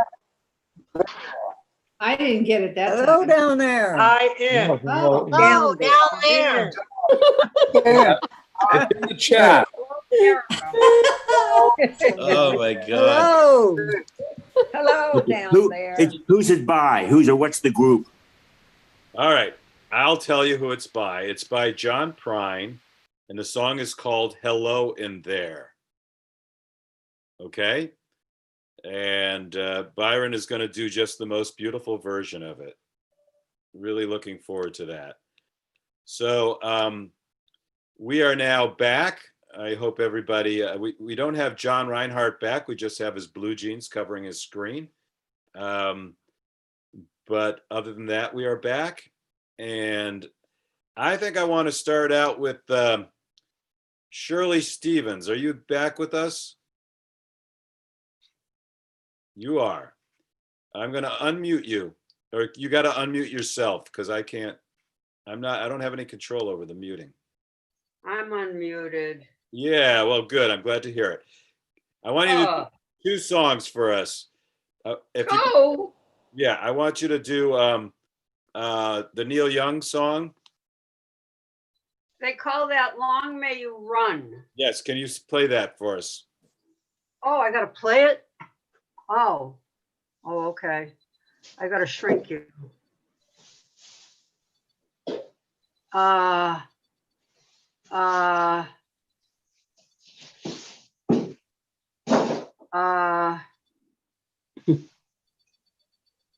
I didn't get it that Hello time. down there. I am. Oh, Down there. It's in the chat. There we go. Oh my God. Hello. Hello down there. Who's it by? Who's or what's the group? All right. I'll tell you who it's by. It's by John Prine, and the song is called Hello in There. Okay? And Byron is going to do just the most beautiful version of it. Really looking forward to that. So we are now back. I hope everybody, we don't have John Reinhardt back. We just have his blue jeans covering his screen. But other than that, we are back. And I think I want to start out with Shirley Stevens. Are you back with us? You are. I'm going to unmute you, or you got to unmute yourself because I can't. I don't have any control over the muting. I'm unmuted. Yeah, well, good. I'm glad to hear it. I want you to do 2 songs for us. Go. Yeah, I want you to do the Neil Young song. They call that Long May You Run. Yes, can you play that for us? Oh, I got to play it? Oh, okay. I got to shrink you.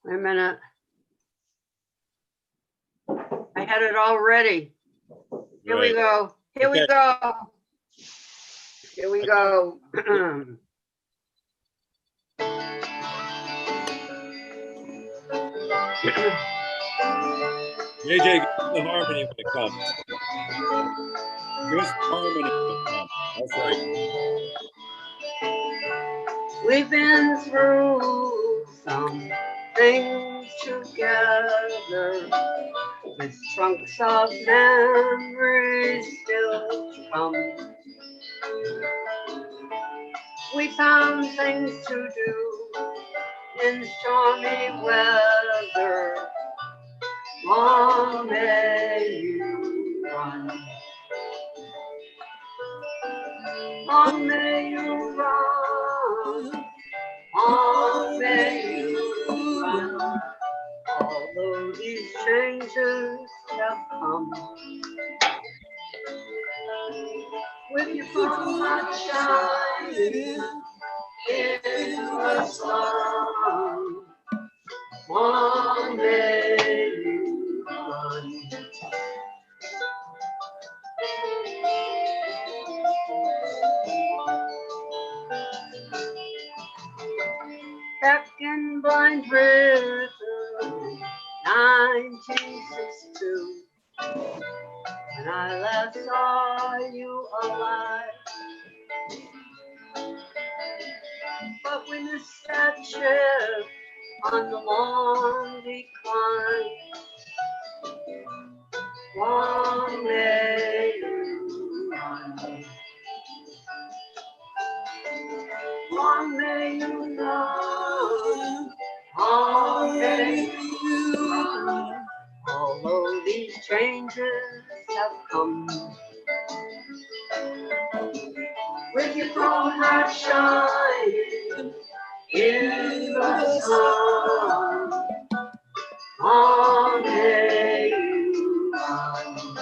Wait a minute. I had it all ready. Here we go. Here we go. Here we go. JJ, give us the harmony when it comes. Give us the harmony when it comes. That's right. We've been through some things together, with trunks of memories still to come. We found things to do in stormy weather. Long may you run. Long may you run. Long may you run. Although these changes have come, with your heart shining in the sun. Long may you run. Back in Blind River, 1962, when I last saw you alive. But we missed that ship on the long decline. Long may you run. Long may you run. Long may you run. Although these changes have come, with your brown heart shining in the sun. Long may you run.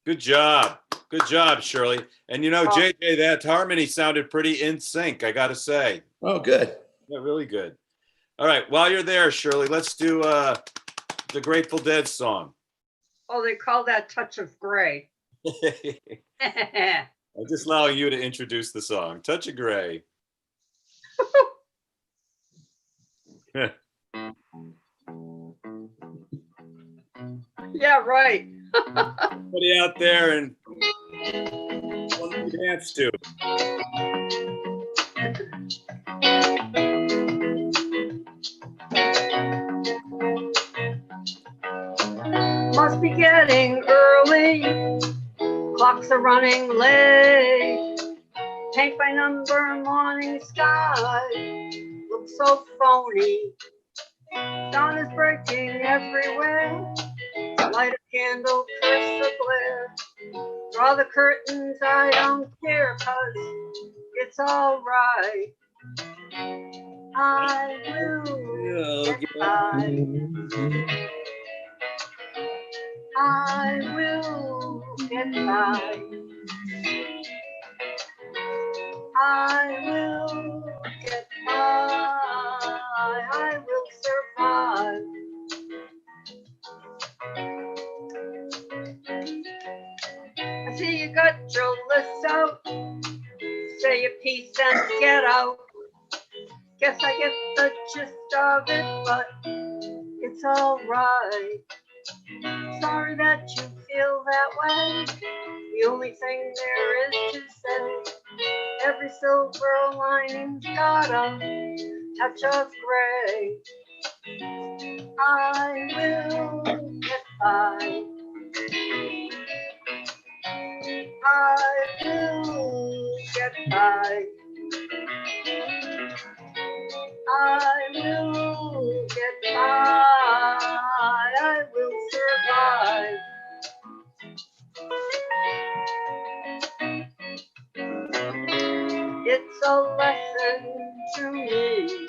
Good job. Good job, Shirley. And you know, JJ, that harmony sounded pretty in sync, I got to say. Oh, good. Yeah, really good. All right, while you're there, Shirley, let's do the Grateful Dead song. Oh, they call that Touch of Gray. I'm just allowing you to introduce the song. Touch of Gray. Yeah, right. Somebody out there and what do you dance to? Must be getting early. Clocks are running late. Paint by number morning sky looks so phony Dawn is breaking everywhere. Light a candle, curse the glare. Draw the curtains, I don't care, 'cause it's all right. I will get by. I will get by. I will get by. I will survive. I see you got your list out. Say your piece and get out. Guess I get the gist of it, but it's all right. Sorry that you feel that way. The only thing there is to say, every silver lining's got a touch of gray. I will get by. I will get by. I will get by. I will survive. It's a lesson to me.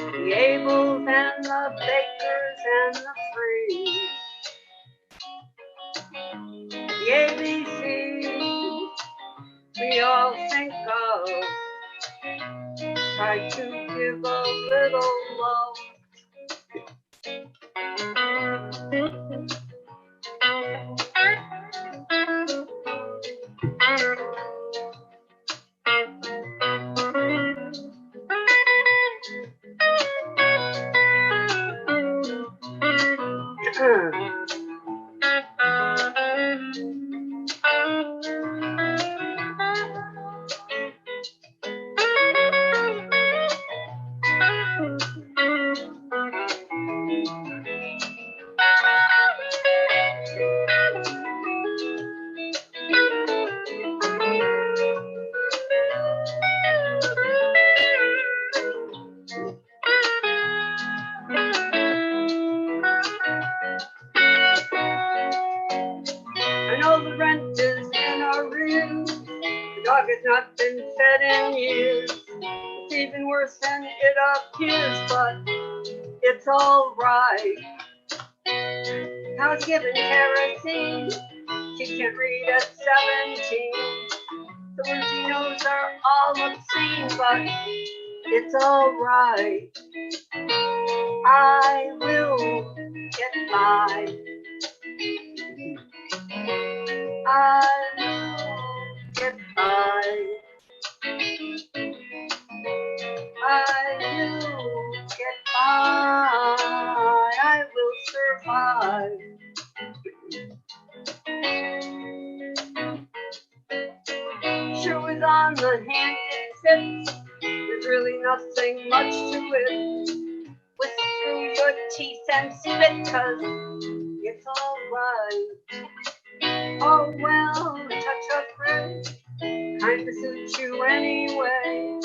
The Ables and the Bakers and the Free. The ABC we all think of. Try to give a little love. I know the rent is in arrears. The dog has not been fed in years. It's even worse than it appears, but it's all right. How's given kerosene? She can't read at 17. The words she knows are all obscene, but it's all right. I will get by. I will get by. I will get by. I will survive. Sure was on the hand it fits. There's really nothing much to it. Whistle through your teeth and spit, 'cause it's all right. Oh well, a touch of gray kinda suits you anyway.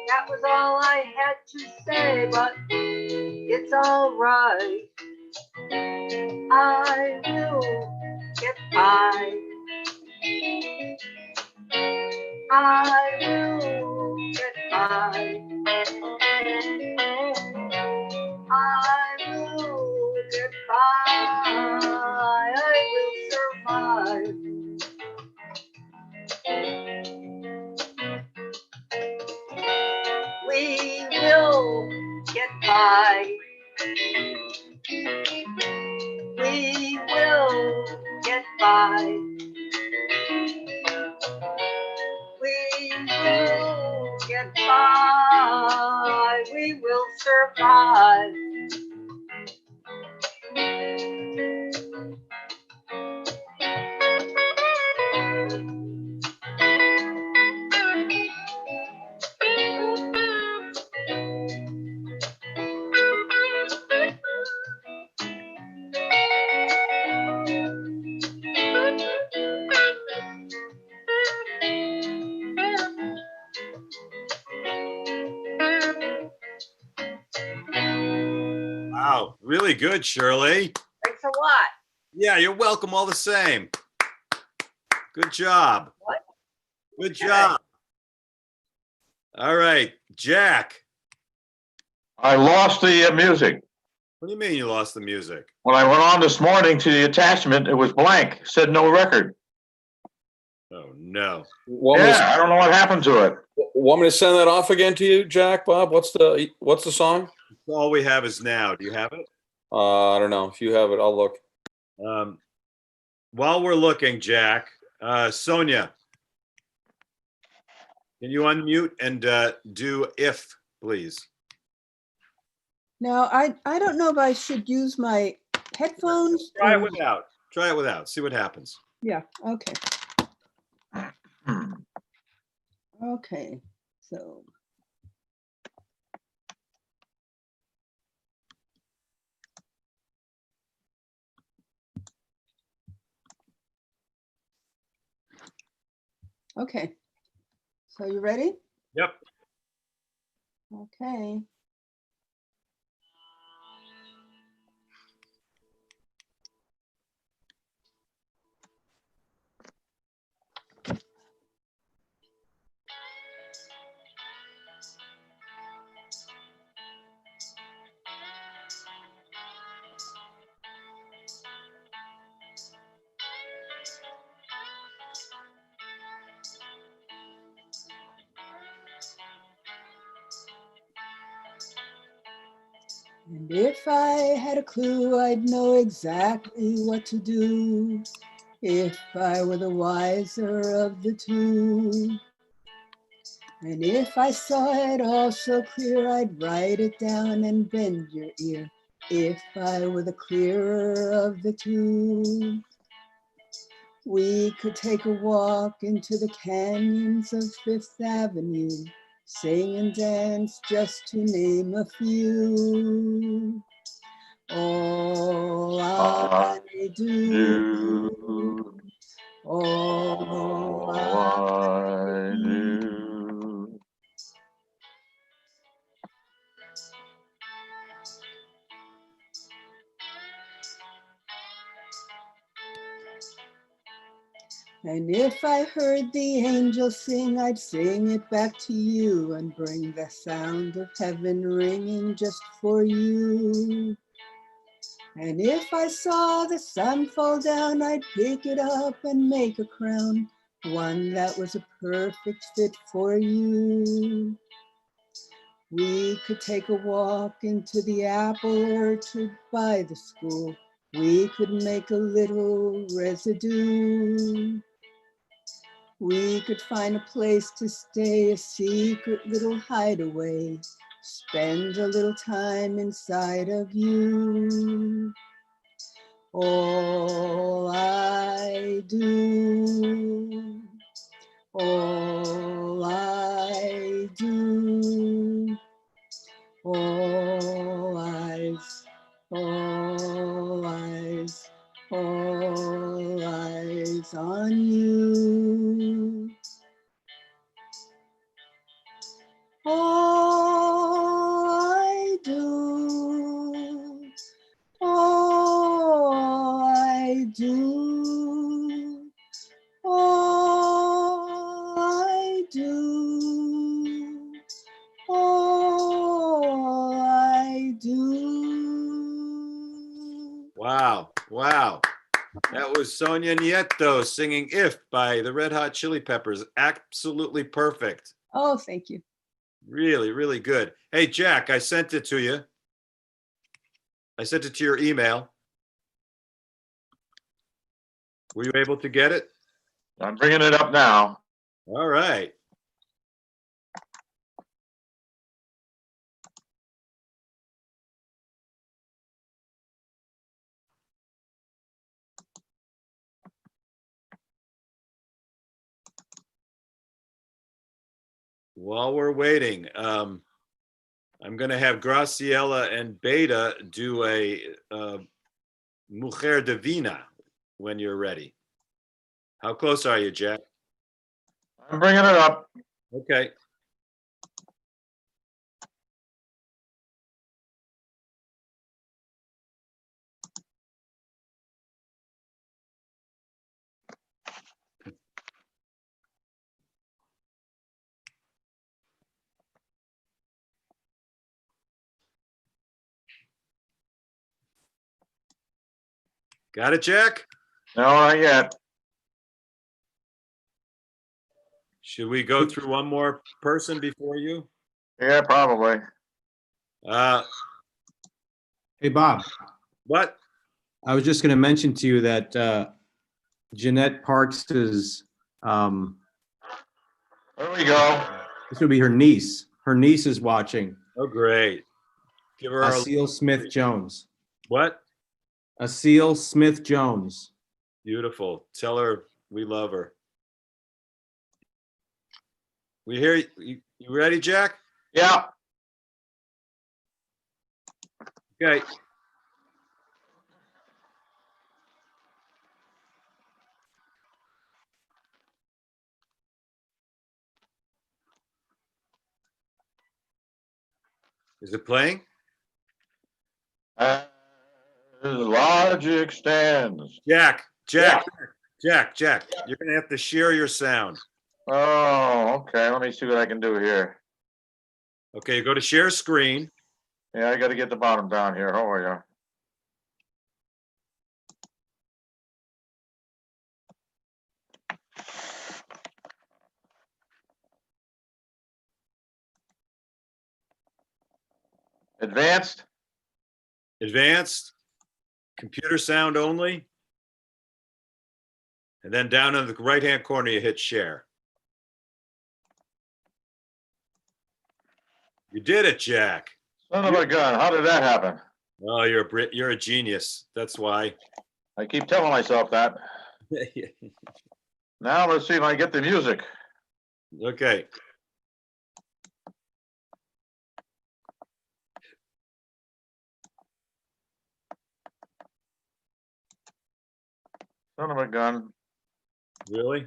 That was all I had to say, but it's all right. I will get by. I will get by. I will get by. I will survive. We will get by. We will get by. We will get by. We will survive. Wow, really good, Shirley. Thanks a lot. Yeah, you're welcome all the same. Good job. What? Good job. All right, Jack. I lost the music. What do you mean you lost the music? When I went on this morning to the attachment, it was blank, said no record. Oh, no. Yeah, I don't know what happened to it. Want me to send that off again to you, Jack, Bob? What's the song? All we have is Now. Do you have it? I don't know. If you have it, I'll look. While we're looking, Jack, Sonia, can you unmute and do If, please? Now, I don't know if I should use my headphones. Try it or- without. Try it without. See what happens. Yeah, okay. Okay, so. Okay, so you ready? Yep. Okay. And if I had a clue, I'd know exactly what to do. If I were the wiser of the two. And if I saw it all so clear, I'd write it down and bend your ear. If I were the clearer of the two. We could take a walk into the canyons of Fifth Avenue, sing and dance just to name a few. All I do, all I do. And if I heard the angels sing, I'd sing it back to you and bring the sound of heaven ringing just for you. And if I saw the sun fall down, I'd pick it up and make a crown, one that was a perfect fit for you. We could take a walk into the apple orchard by the school. We could make a little residue. We could find a place to stay, a secret little hideaway, spend a little time inside of you. All I do, all I do, all eyes, all eyes, all eyes on you. All I do, all I do, all I do, all I do. Wow. Wow. That was Sonia Nieto singing If by the Red Hot Chili Peppers. Absolutely perfect. Oh, thank you. Really, really good. Hey, Jack, I sent it to you. I sent it to your email. Were you able to get it? I'm bringing it up now. All right. While we're waiting, I'm going to have Graciela and Beta do a Mujer Divina when you're ready. How close are you, Jack? I'm bringing it up. Okay. Got it, Jack? No, not yet. Should we go through one more person before you? Yeah, probably. Hey, Bob. What? I was just going to mention to you that Jeanette Parks's, There we go. this would be her niece. Her niece is watching. Oh, great. Give her our Aseel Smith Jones. what? Aseel Smith Jones. Beautiful. Tell her we love her. We hear you. You ready, Jack? Yeah. Okay. Is it playing? As logic stands. Jack, Jack, you're going to have to share your sound. Oh, okay. Let me see what I can do here. Okay, go to share screen. Yeah, I got to get the bottom down here. How are you? Advanced? Advanced, computer sound only. And then down in the right-hand corner, you hit share. You did it, Jack. Son of a gun. How did that happen? Oh, you're a genius. That's why. I keep telling myself that. Now let's see if I get the music. Okay. Son of a gun. Really?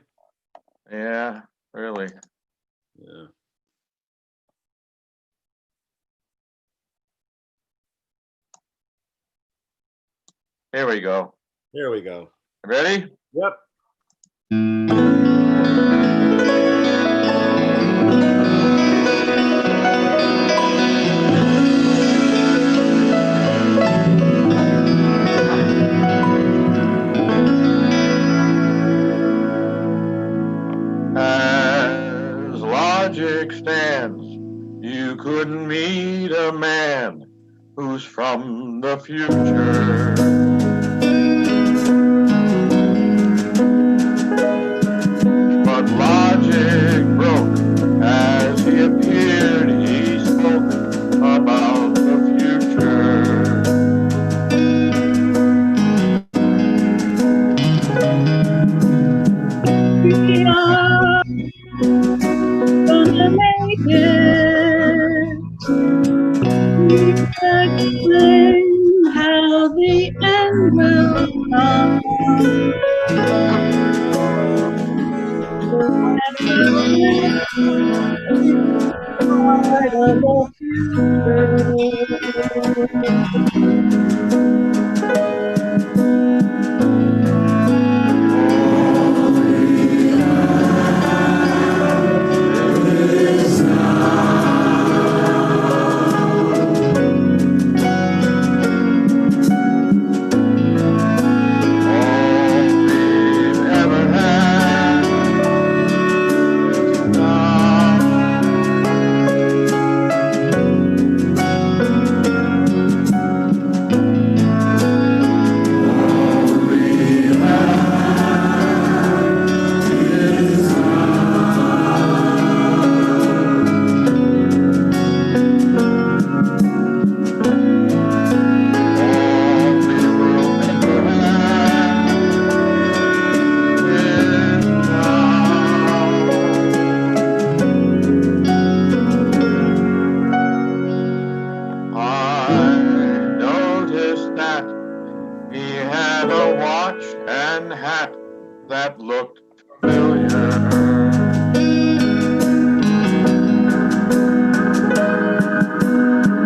Yeah, really. Yeah. Here we go. There we go. Ready? Yep. As logic stands, you couldn't meet a man who's from the future. But logic broke as he appeared. He spoke about the future. We are gonna make it. We explain how the end will come. Part of the that looked familiar.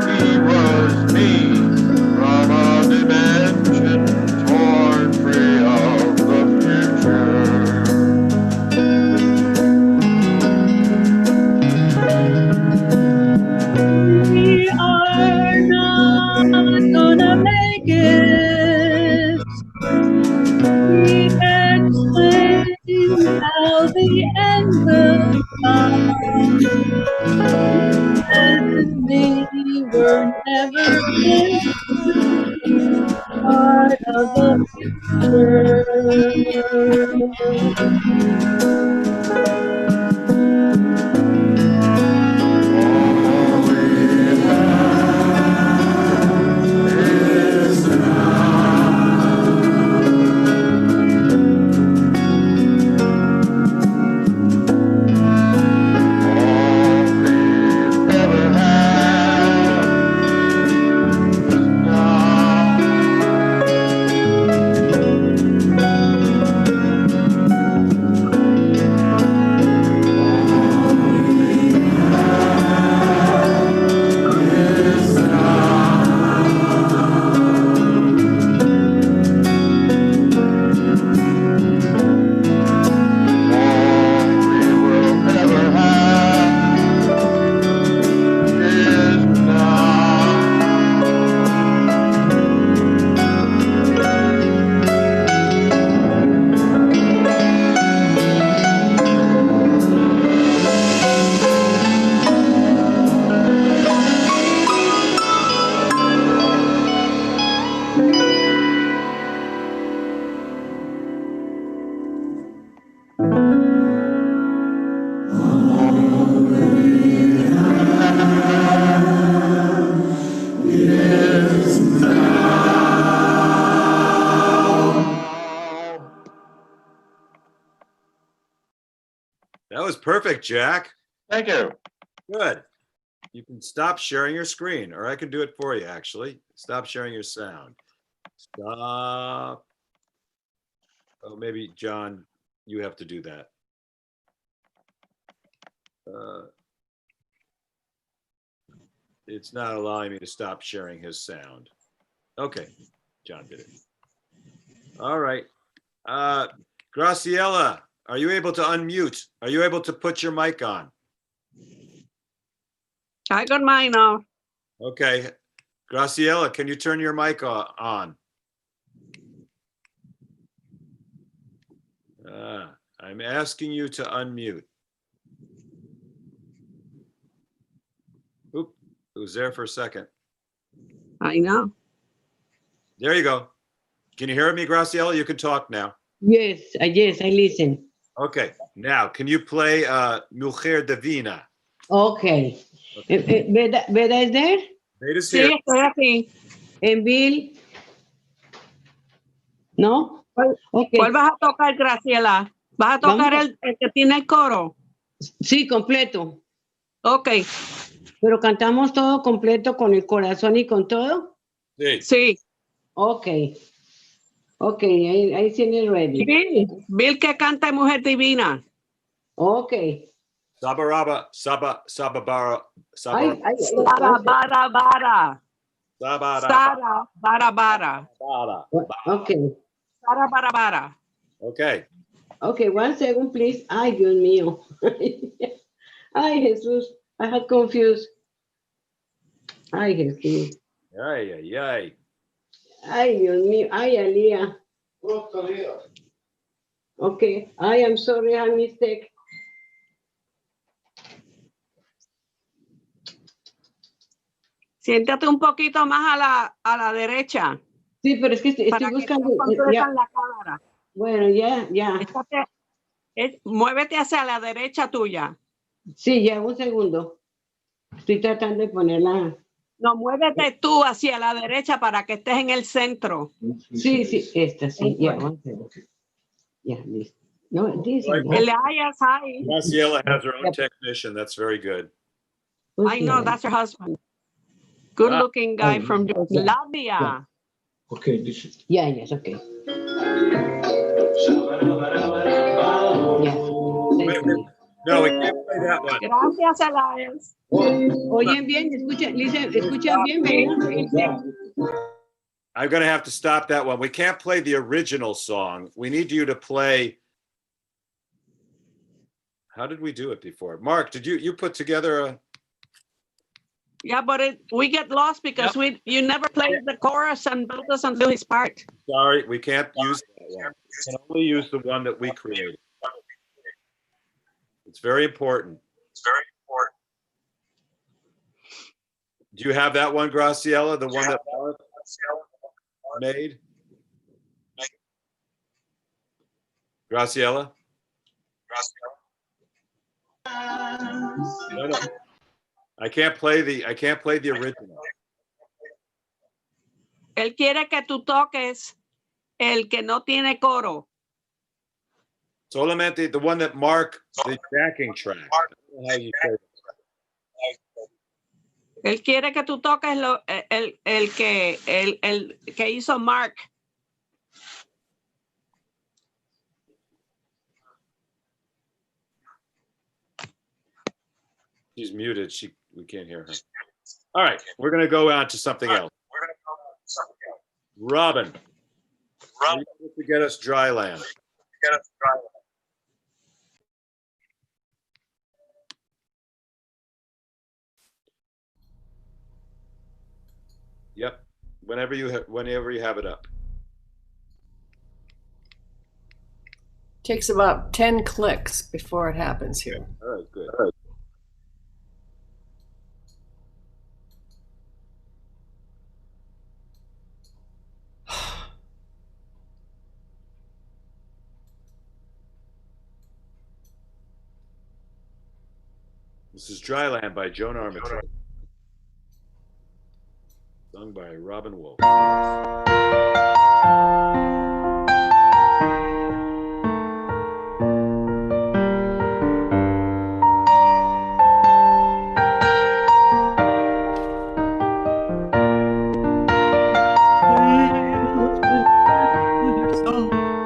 He was me from a dimension torn free of the future. We are not gonna make it. We explain how the end will come. And we were never meant to be part of the picture. That was perfect, Jack. Thank you. Good. You can stop sharing your screen, or I can do it for you, actually. Stop sharing your sound. Stop. Oh, maybe, John, you have to do that. It's not allowing me to stop sharing his sound. Okay, John did it. All right. Graciela, are you able to unmute? Are you able to put your mic on? I got mine off. Okay. Graciela, can you turn your mic on? I'm asking you to unmute. Oop, it was there for a second. I know. There you go. Can you hear me, Graciela? You can talk now. Yes, I listen. Okay. Now, can you play Mujer Divina? Okay. ¿Veda es there? Veda's Sí, here. estoy aquí. En Bill. ¿No? Okay. ¿Cuál vas a tocar, Graciela? ¿Vas a tocar el que tiene el coro? Sí, completo. Ok. ¿Pero cantamos todo completo con el corazón y con todo? Sí. Sí. Ok. Ok, ahí tiene ready. Bill que canta Mujer Divina. Ok. Sabaraba, sababara, Sara, bara, bara. Sara, bara, bara. Okay. Sara, bara, bara. Okay. Okay, 1 second, please. Ay, Dios mío. Ay, Jesús. I had confused. Ay, Jesús. Ay, ay, ay. Ay, Dios mío. Ay, Alía. Okay, I am sorry, I mistake. Siéntate un poquito más a la derecha. Sí, pero es que estoy buscando. Ya. La cámara. Bueno, ya. Muévete hacia la derecha tuya. Sí, ya, un segundo. Estoy tratando de ponerla. No, muévete tú hacia la derecha para que estés en el centro. Sí, esta sí, ya. Ya, listo. No, this is Elias, hi. Graciela has her own technician. That's very good. I know, that's her husband. Good looking guy from Latvia. Okay, this is. Yeah, yes, okay. No, we can't play that one. Gracias, Elias. Oyen bien, escuchan bien, ¿verdad? I'm going to have to stop that one. We can't play the original song. We need you to play. How did we do it before? Mark, did you put together a? Yeah, but we get lost because you never played the chorus and Bill doesn't do his part. Sorry, we can't use that. one. You can only use the one that we created. It's very important. Do you have that one, Graciela? The one that Mark made? Graciela? No. I can't play the original. Él quiere que tú toques el que no tiene coro. Solamente the one that Mark, the backing track. I don't know how you say it. Él quiere que tú toques el que hizo Mark. She's muted. We can't hear her. All right, we're going to go on to something else. Robin, are you able to get us Dry Land? Yep. Whenever you have it up. Takes about 10 clicks before it happens here. All right, good. This is Dry Land by Joan Armitage. Sung by Robin Wolf.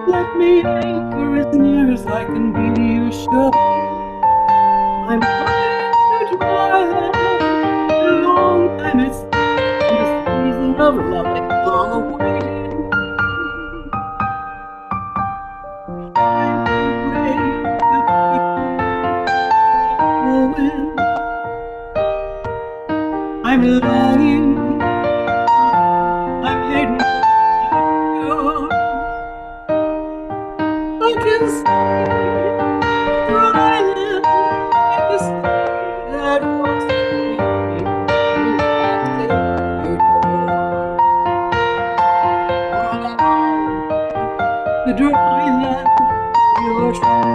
Let me anchor as near as I can be your ship. I'm coming to dry land. A long time it's been the season of loving, long awaited. I'm afraid of the wind. I'm longing. I'm hating. I can see dry land in the sea that was me coming back to your door. The dry land, your shore.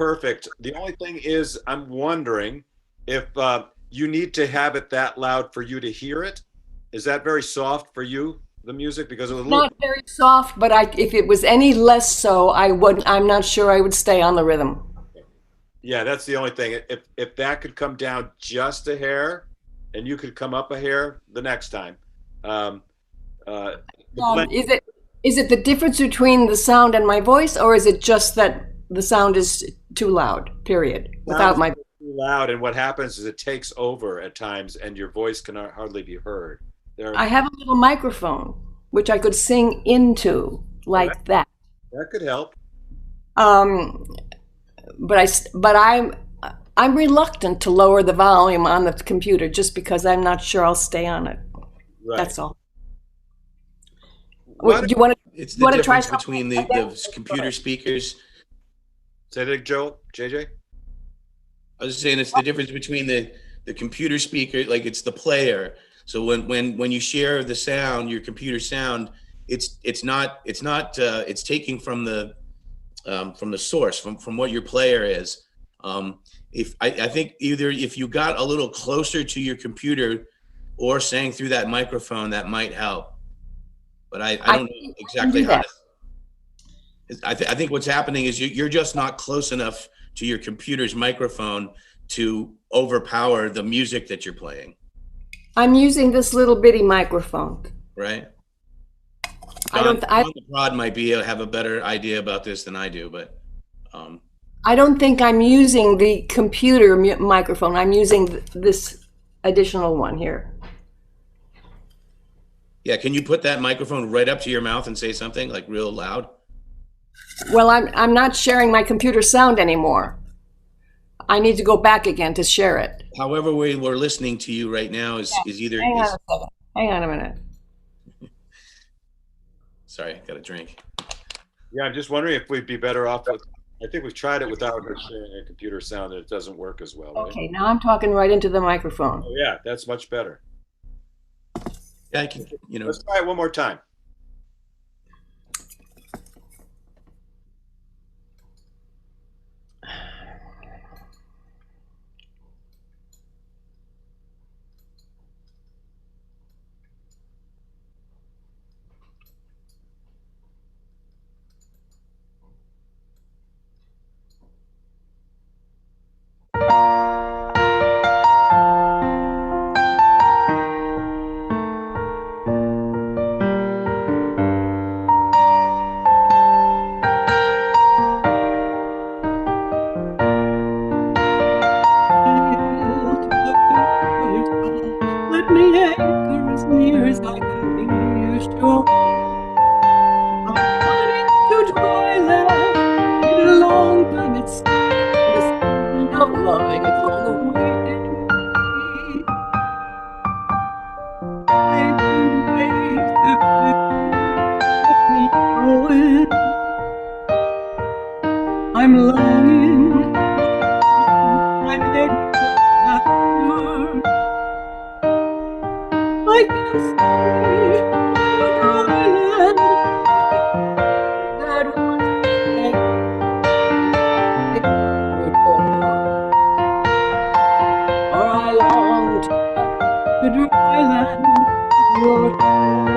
perfect. The only thing is, I'm wondering if you need to have it that loud for you to hear it. Is that very soft for you, the music? Because it was a little. Not very soft, but if it was any less so, I'm not sure I would stay on the rhythm. Yeah, that's the only thing. If that could come down just a hair, and you could come up a hair the next time. Is it the difference between the sound and my voice, or is it just that the sound is too loud, period, without my... Too loud, and what happens is it takes over at times, and your voice can hardly be heard. I have a little microphone, which I could sing into like that. That could help. But I'm reluctant to lower the volume on the computer just because I'm not sure I'll stay on it. Right. That's all. It's the difference between the computer speakers. Say that, Joe, JJ? I was saying it's the difference between the computer speaker, like it's the player. So when you share the sound, your computer sound, it's taking from the source, from what your player is. I think either if you got a little closer to your computer or sang through that microphone, that might help. But I don't know exactly how to. I think what's happening is you're just not close enough to your computer's microphone to overpower the music that you're playing. I'm using this little bitty microphone. Right. John the Prod might have a better idea about this than I do, but. I don't think I'm using the computer microphone. I'm using this additional one here. Yeah, can you put that microphone right up to your mouth and say something like real loud? Well, I'm not sharing my computer sound anymore. I need to go back again to share it. However way we're listening to you right now is either. Hang on a second. Hang on a minute. Sorry, got a drink. Yeah, I'm just wondering if we'd be better off with. I think we've tried it without sharing a computer sound, and it doesn't work as well. Right? Okay, now I'm talking right into the microphone. Oh yeah, that's much better. Yeah, I can. Let's try it one more time. Let me anchor as near as I can be sure. I'm running to dry land. Been a long time at sea. The sound of loving it's all the way. And waves that keep me going. I'm longing. I'm heading for that shore. I can see the dry land that once for I long to touch the dry land of your shore.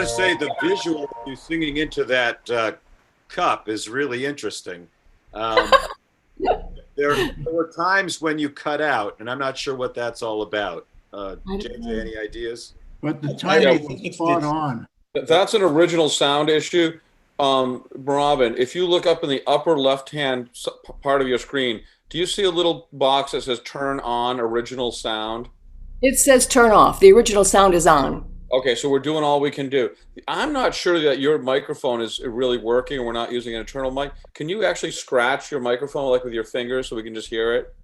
to say the visual of you singing into that cup is really interesting. There were times when you cut out, and I'm not sure what that's all about. JJ, any ideas? But the Yeah, timing was spot on. That's an original sound issue. Robin, if you look up in the upper left-hand part of your screen, do you see a little box that says turn on original sound? It says turn off. The original sound is on. Okay, so we're doing all we can do. I'm not sure that your microphone is really working and we're not using an internal mic. Can you actually scratch your microphone like with your fingers so we can just hear it?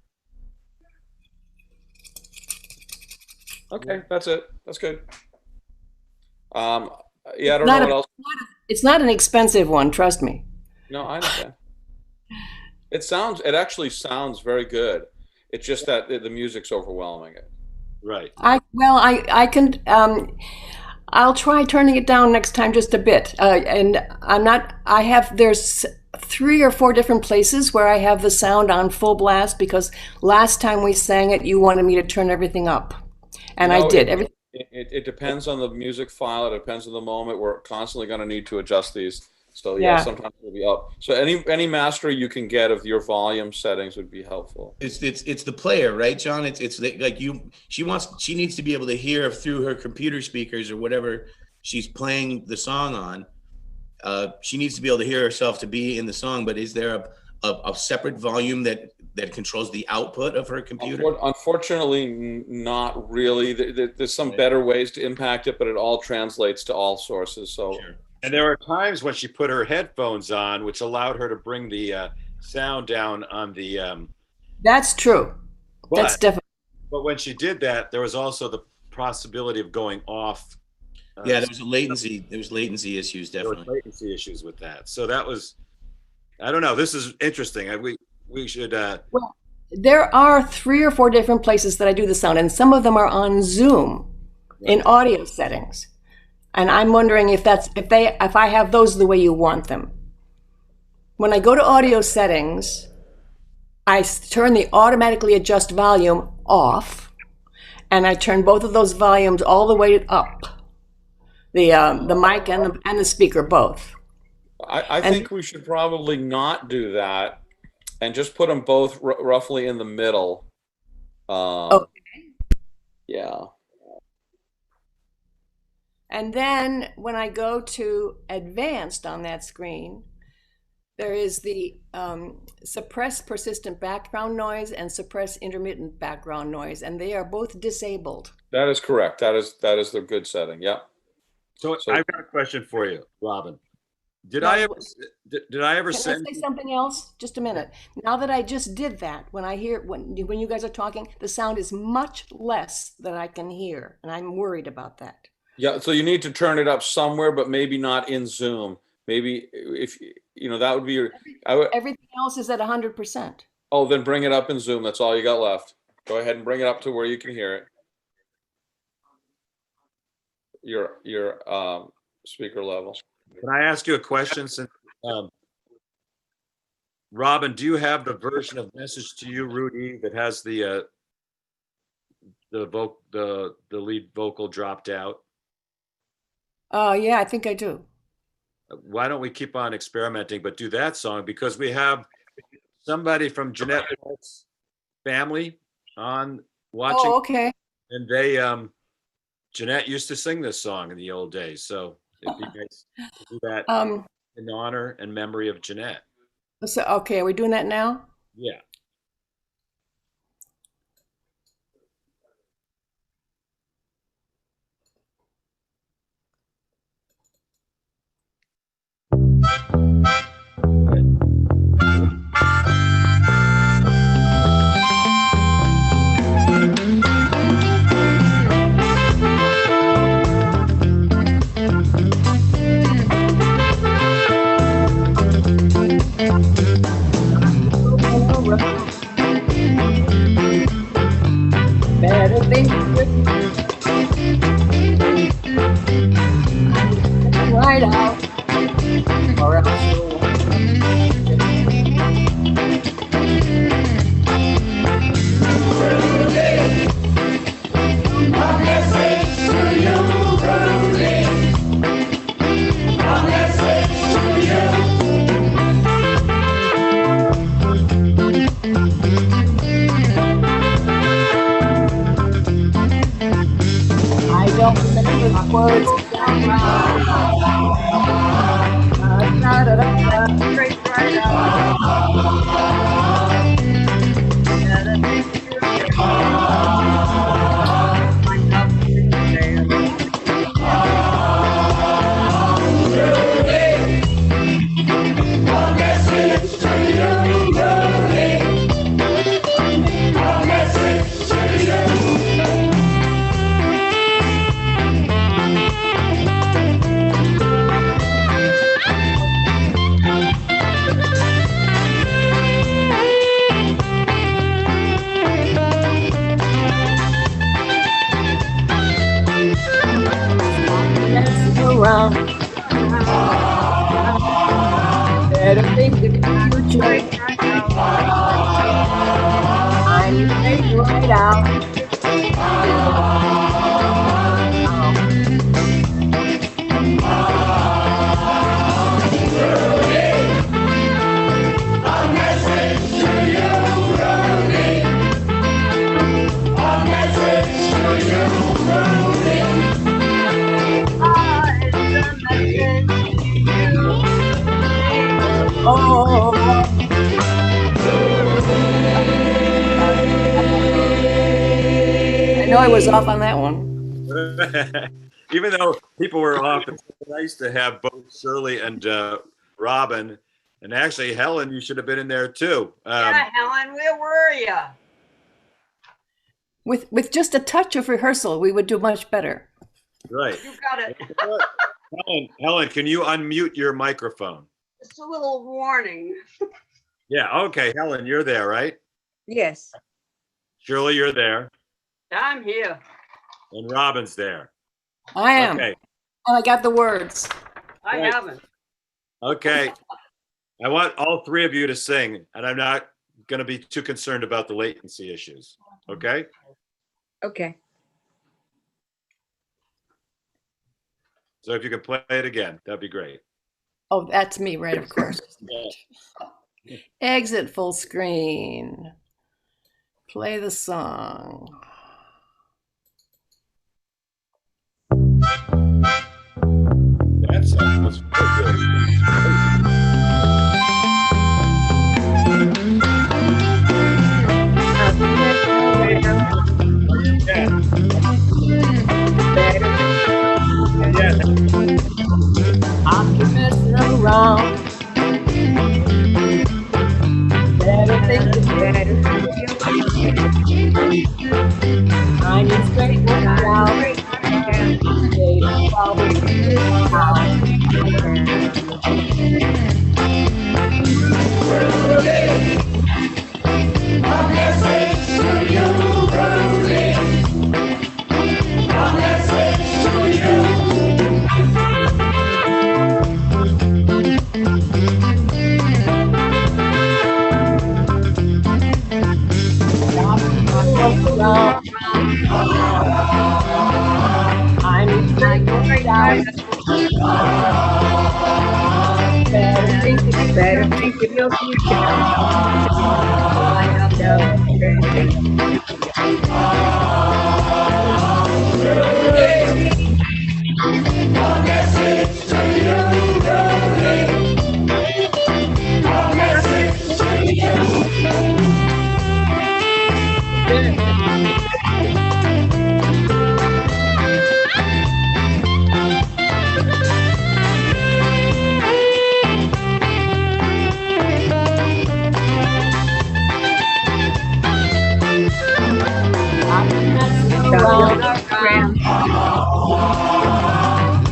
Okay, that's it. That's good. Yeah, I don't know what else. It's not an expensive one, trust me. No, I understand. It actually sounds very good. It's just that the music's overwhelming it. Right. I can, I'll try turning it down next time just a bit. And there's 3 or 4 different places where I have the sound on full blast because last time we sang it, you wanted me to turn everything up. And I did. It depends on the music file. It depends on the moment. We're constantly going to need to adjust these. So yeah, sometimes it'll be up. So any master you can get of your volume settings would be helpful. It's the player, right, John? It's like she needs to be able to hear through her computer speakers or whatever she's playing the song on. She needs to be able to hear herself to be in the song. But is there a separate volume that controls the output of her computer? Unfortunately, not really. There's some better ways to impact it, but it all translates to all sources. So. Sure. And there were times when she put her headphones on, which allowed her to bring the sound down on the. That's true. That's definitely. But when she did that, there was also the possibility of going off. Yeah, there was a latency. There was latency issues, definitely. There were latency issues with that. So that was, I don't know. This is interesting. We should. Well, there are 3 or 4 different places that I do the sound, and some of them are on Zoom in audio settings. And I'm wondering if I have those the way you want them. When I go to audio settings, I turn the automatically adjust volume off, and I turn both of those volumes all the way up. The mic and the speaker both. I think we should probably not do that, and just put them both roughly in the middle. Okay. Yeah. And then when I go to advanced on that screen, there is the suppress persistent background noise and suppress intermittent background noise, and they are both disabled. That is correct. That is the good setting. Yeah. So I've got a question for you, Robin. Did I ever send? Can I say something else? Just a minute. Now that I just did that, when you guys are talking, the sound is much less that I can hear, and I'm worried about that. Yeah, so you need to turn it up somewhere, but maybe not in Zoom. Maybe if that would be your. Everything else is at 100%. Oh, then bring it up in Zoom. That's all you got left. Go ahead and bring it up to where you can hear it. Your speaker level. Can I ask you a question? Since Robin, do you have the version of Message to You, Rudy, that has the lead vocal dropped out? Yeah, I think I do. Why don't we keep on experimenting, but do that song, because we have somebody from Jeanette Walt's family on watching. Oh, okay. And they, Jeanette used to sing this song in the old days, so it'd be nice to do that in honor and memory of Jeanette. So, okay, are we doing that now? Yeah. Better think right out, or else you'll out. Oh. I know I was off on that one. Even though people were off, it's nice to have both Shirley and Robin. And actually, Helen, you should have been in there too. Yeah, Helen, where were you? With just a touch of rehearsal, we would do much better. Right. You got it. Helen, can you unmute your microphone? Just a little warning. Yeah. Okay. Helen, you're there, right? Yes. Shirley, you're there. I'm here. And Robin's there. I am. Okay. And I got the words. I Right. haven't. Okay. I want all three of you to sing, and I'm not going to be too concerned about the latency issues. Okay? Okay. So if you can play it again, that'd be great. Oh, that's me, right? Of course. Yeah. Exit full screen. Play the song. That sounds I'm messing around. Better think it's better. I need straight one out. They probably I need straight one out. Better think of your future.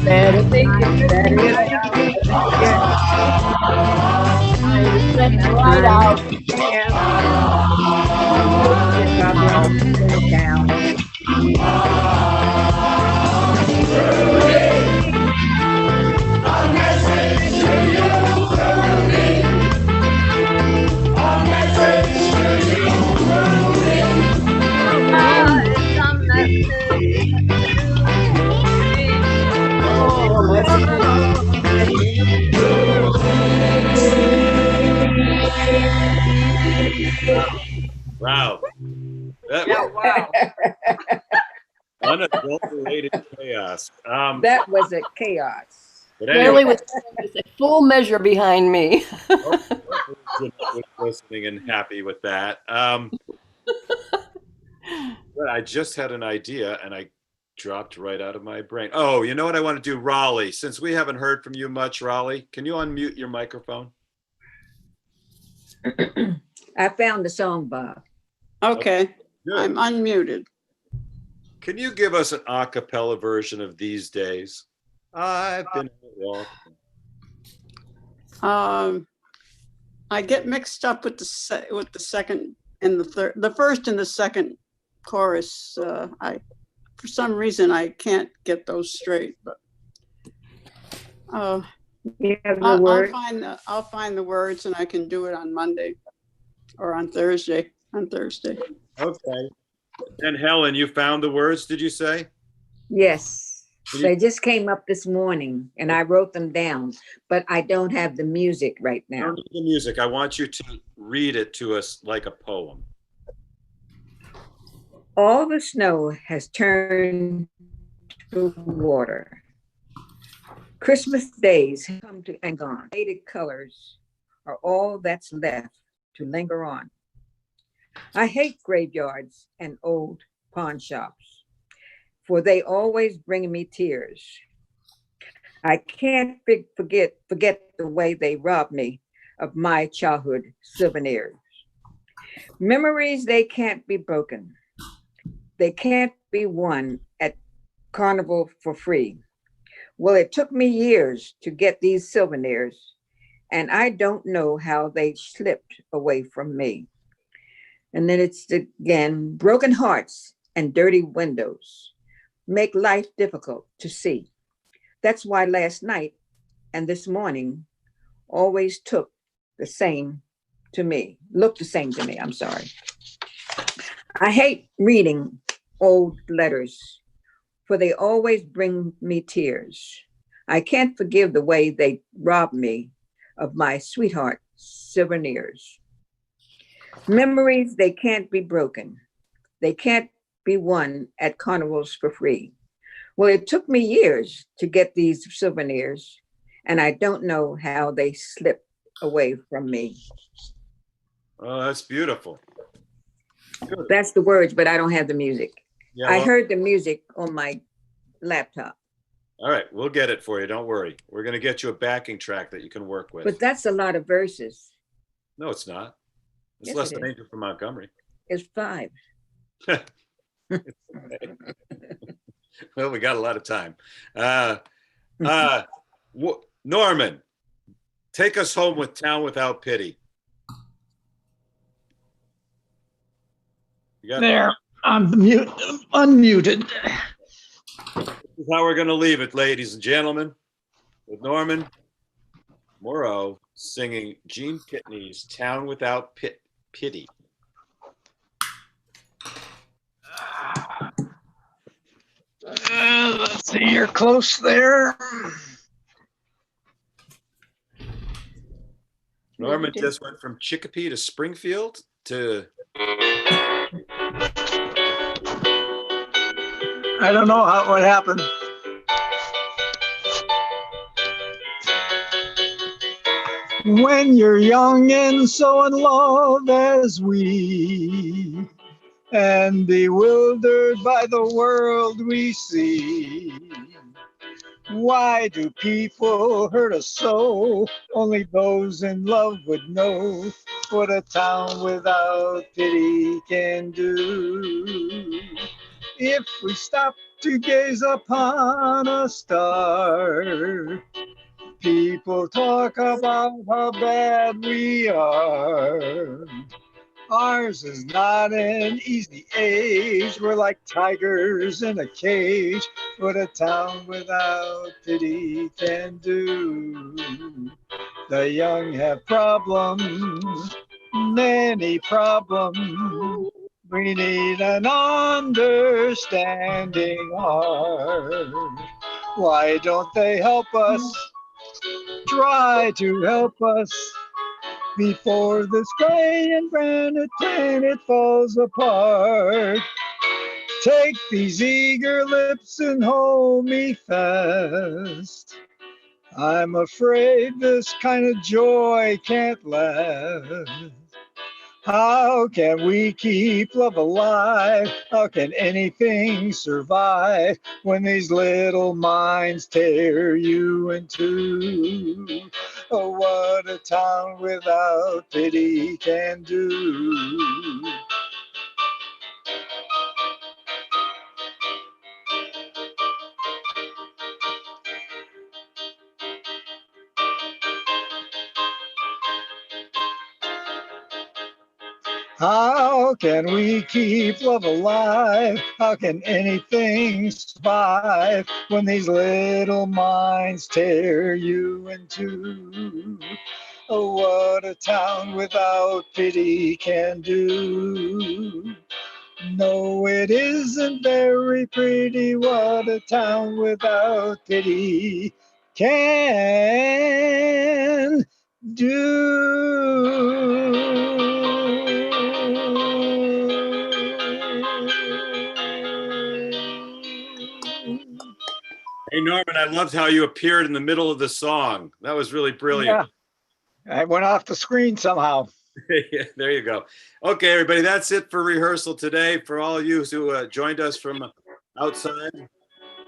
Better think it's better. I let it right out. Wow. That wow. unadulterated chaos. That was a chaos. But Shirley anyway, was a full measure behind me. was listening and happy with that. But I just had an idea and I dropped right out of my brain. Oh, you know what I want to do, Raleigh? Since we haven't heard from you much, Raleigh, can you unmute your microphone? I found the song, Bob. Okay, Good. I'm unmuted. Can you give us an a cappella version of These Days? I've been walking. I get mixed up with the second and the third, the first and the second chorus. For some reason I can't get those straight, but I'll find the words and I can do it on Monday or on Thursday. Okay. And Helen, you found the words, did you say? Yes, Can you- they just came up this morning and I wrote them down, but I don't have the music right I now. don't need the music. I want you to read it to us like a poem. All the snow has turned to water. Christmas days have come to and gone. Faded colors are all that's left to linger on. I hate graveyards and old pawn shops, for they always bring me tears. I can't forget the way they robbed me of my childhood souvenirs. Memories, they can't be broken. They can't be won at Carnival for free. Well, it took me years to get these souvenirs, and I don't know how they slipped away from me. And then it's again, broken hearts and dirty windows make life difficult to see. That's why last night and this morning always looked the same to me. I'm sorry. I hate reading old letters, for they always bring me tears. I can't forgive the way they robbed me of my sweetheart souvenirs. Memories, they can't be broken. They can't be won at carnivals for free. Well, it took me years to get these souvenirs, and I don't know how they slipped away from me. Oh, that's beautiful. That's the words, but I don't have the music. Yeah, I well- heard the music on my laptop. All right, we'll get it for you. Don't worry. We're going to get you a backing track that you can work with. But that's a lot of verses. No, it's not. It's Yes, less it than is. Angel from Montgomery. It's 5. Well, we got a lot of time. Norman, take us home with Town Without Pity. You got There, I'm unmuted. This is how we're going to leave it, ladies and gentlemen, with Norman Morrow singing Gene Pitney's Town Without Pity. Let's see, you're close there. Norman just went from Chicopee to Springfield to. I don't know what happened. When you're young and so in love as we, and bewildered by the world we see, why do people hurt us so? Only those in love would know what a town without pity can do. If we stop to gaze upon a star, people talk about how bad we are. Ours is not an easy age. We're like tigers in a cage. What a town without pity can do. The young have problems, many problems. We need an understanding heart. Why don't they help us? Try to help us before this gray and granite planet falls apart. Take these eager lips and hold me fast. I'm afraid this kind of joy can't last. How can we keep love alive? How can anything survive when these little minds tear you in two? Oh, what a town without pity can do. How can we keep love alive? How can anything survive when these little minds tear you in two? Oh, what a town without pity can do. No, it isn't very pretty what a town without pity can do. Hey, Norman, I loved how you appeared in the middle of the song. That was really brilliant. Yeah, I went off the screen somehow. Yeah, there you go. Okay, everybody, that's it for rehearsal today. For all of you who joined us from outside,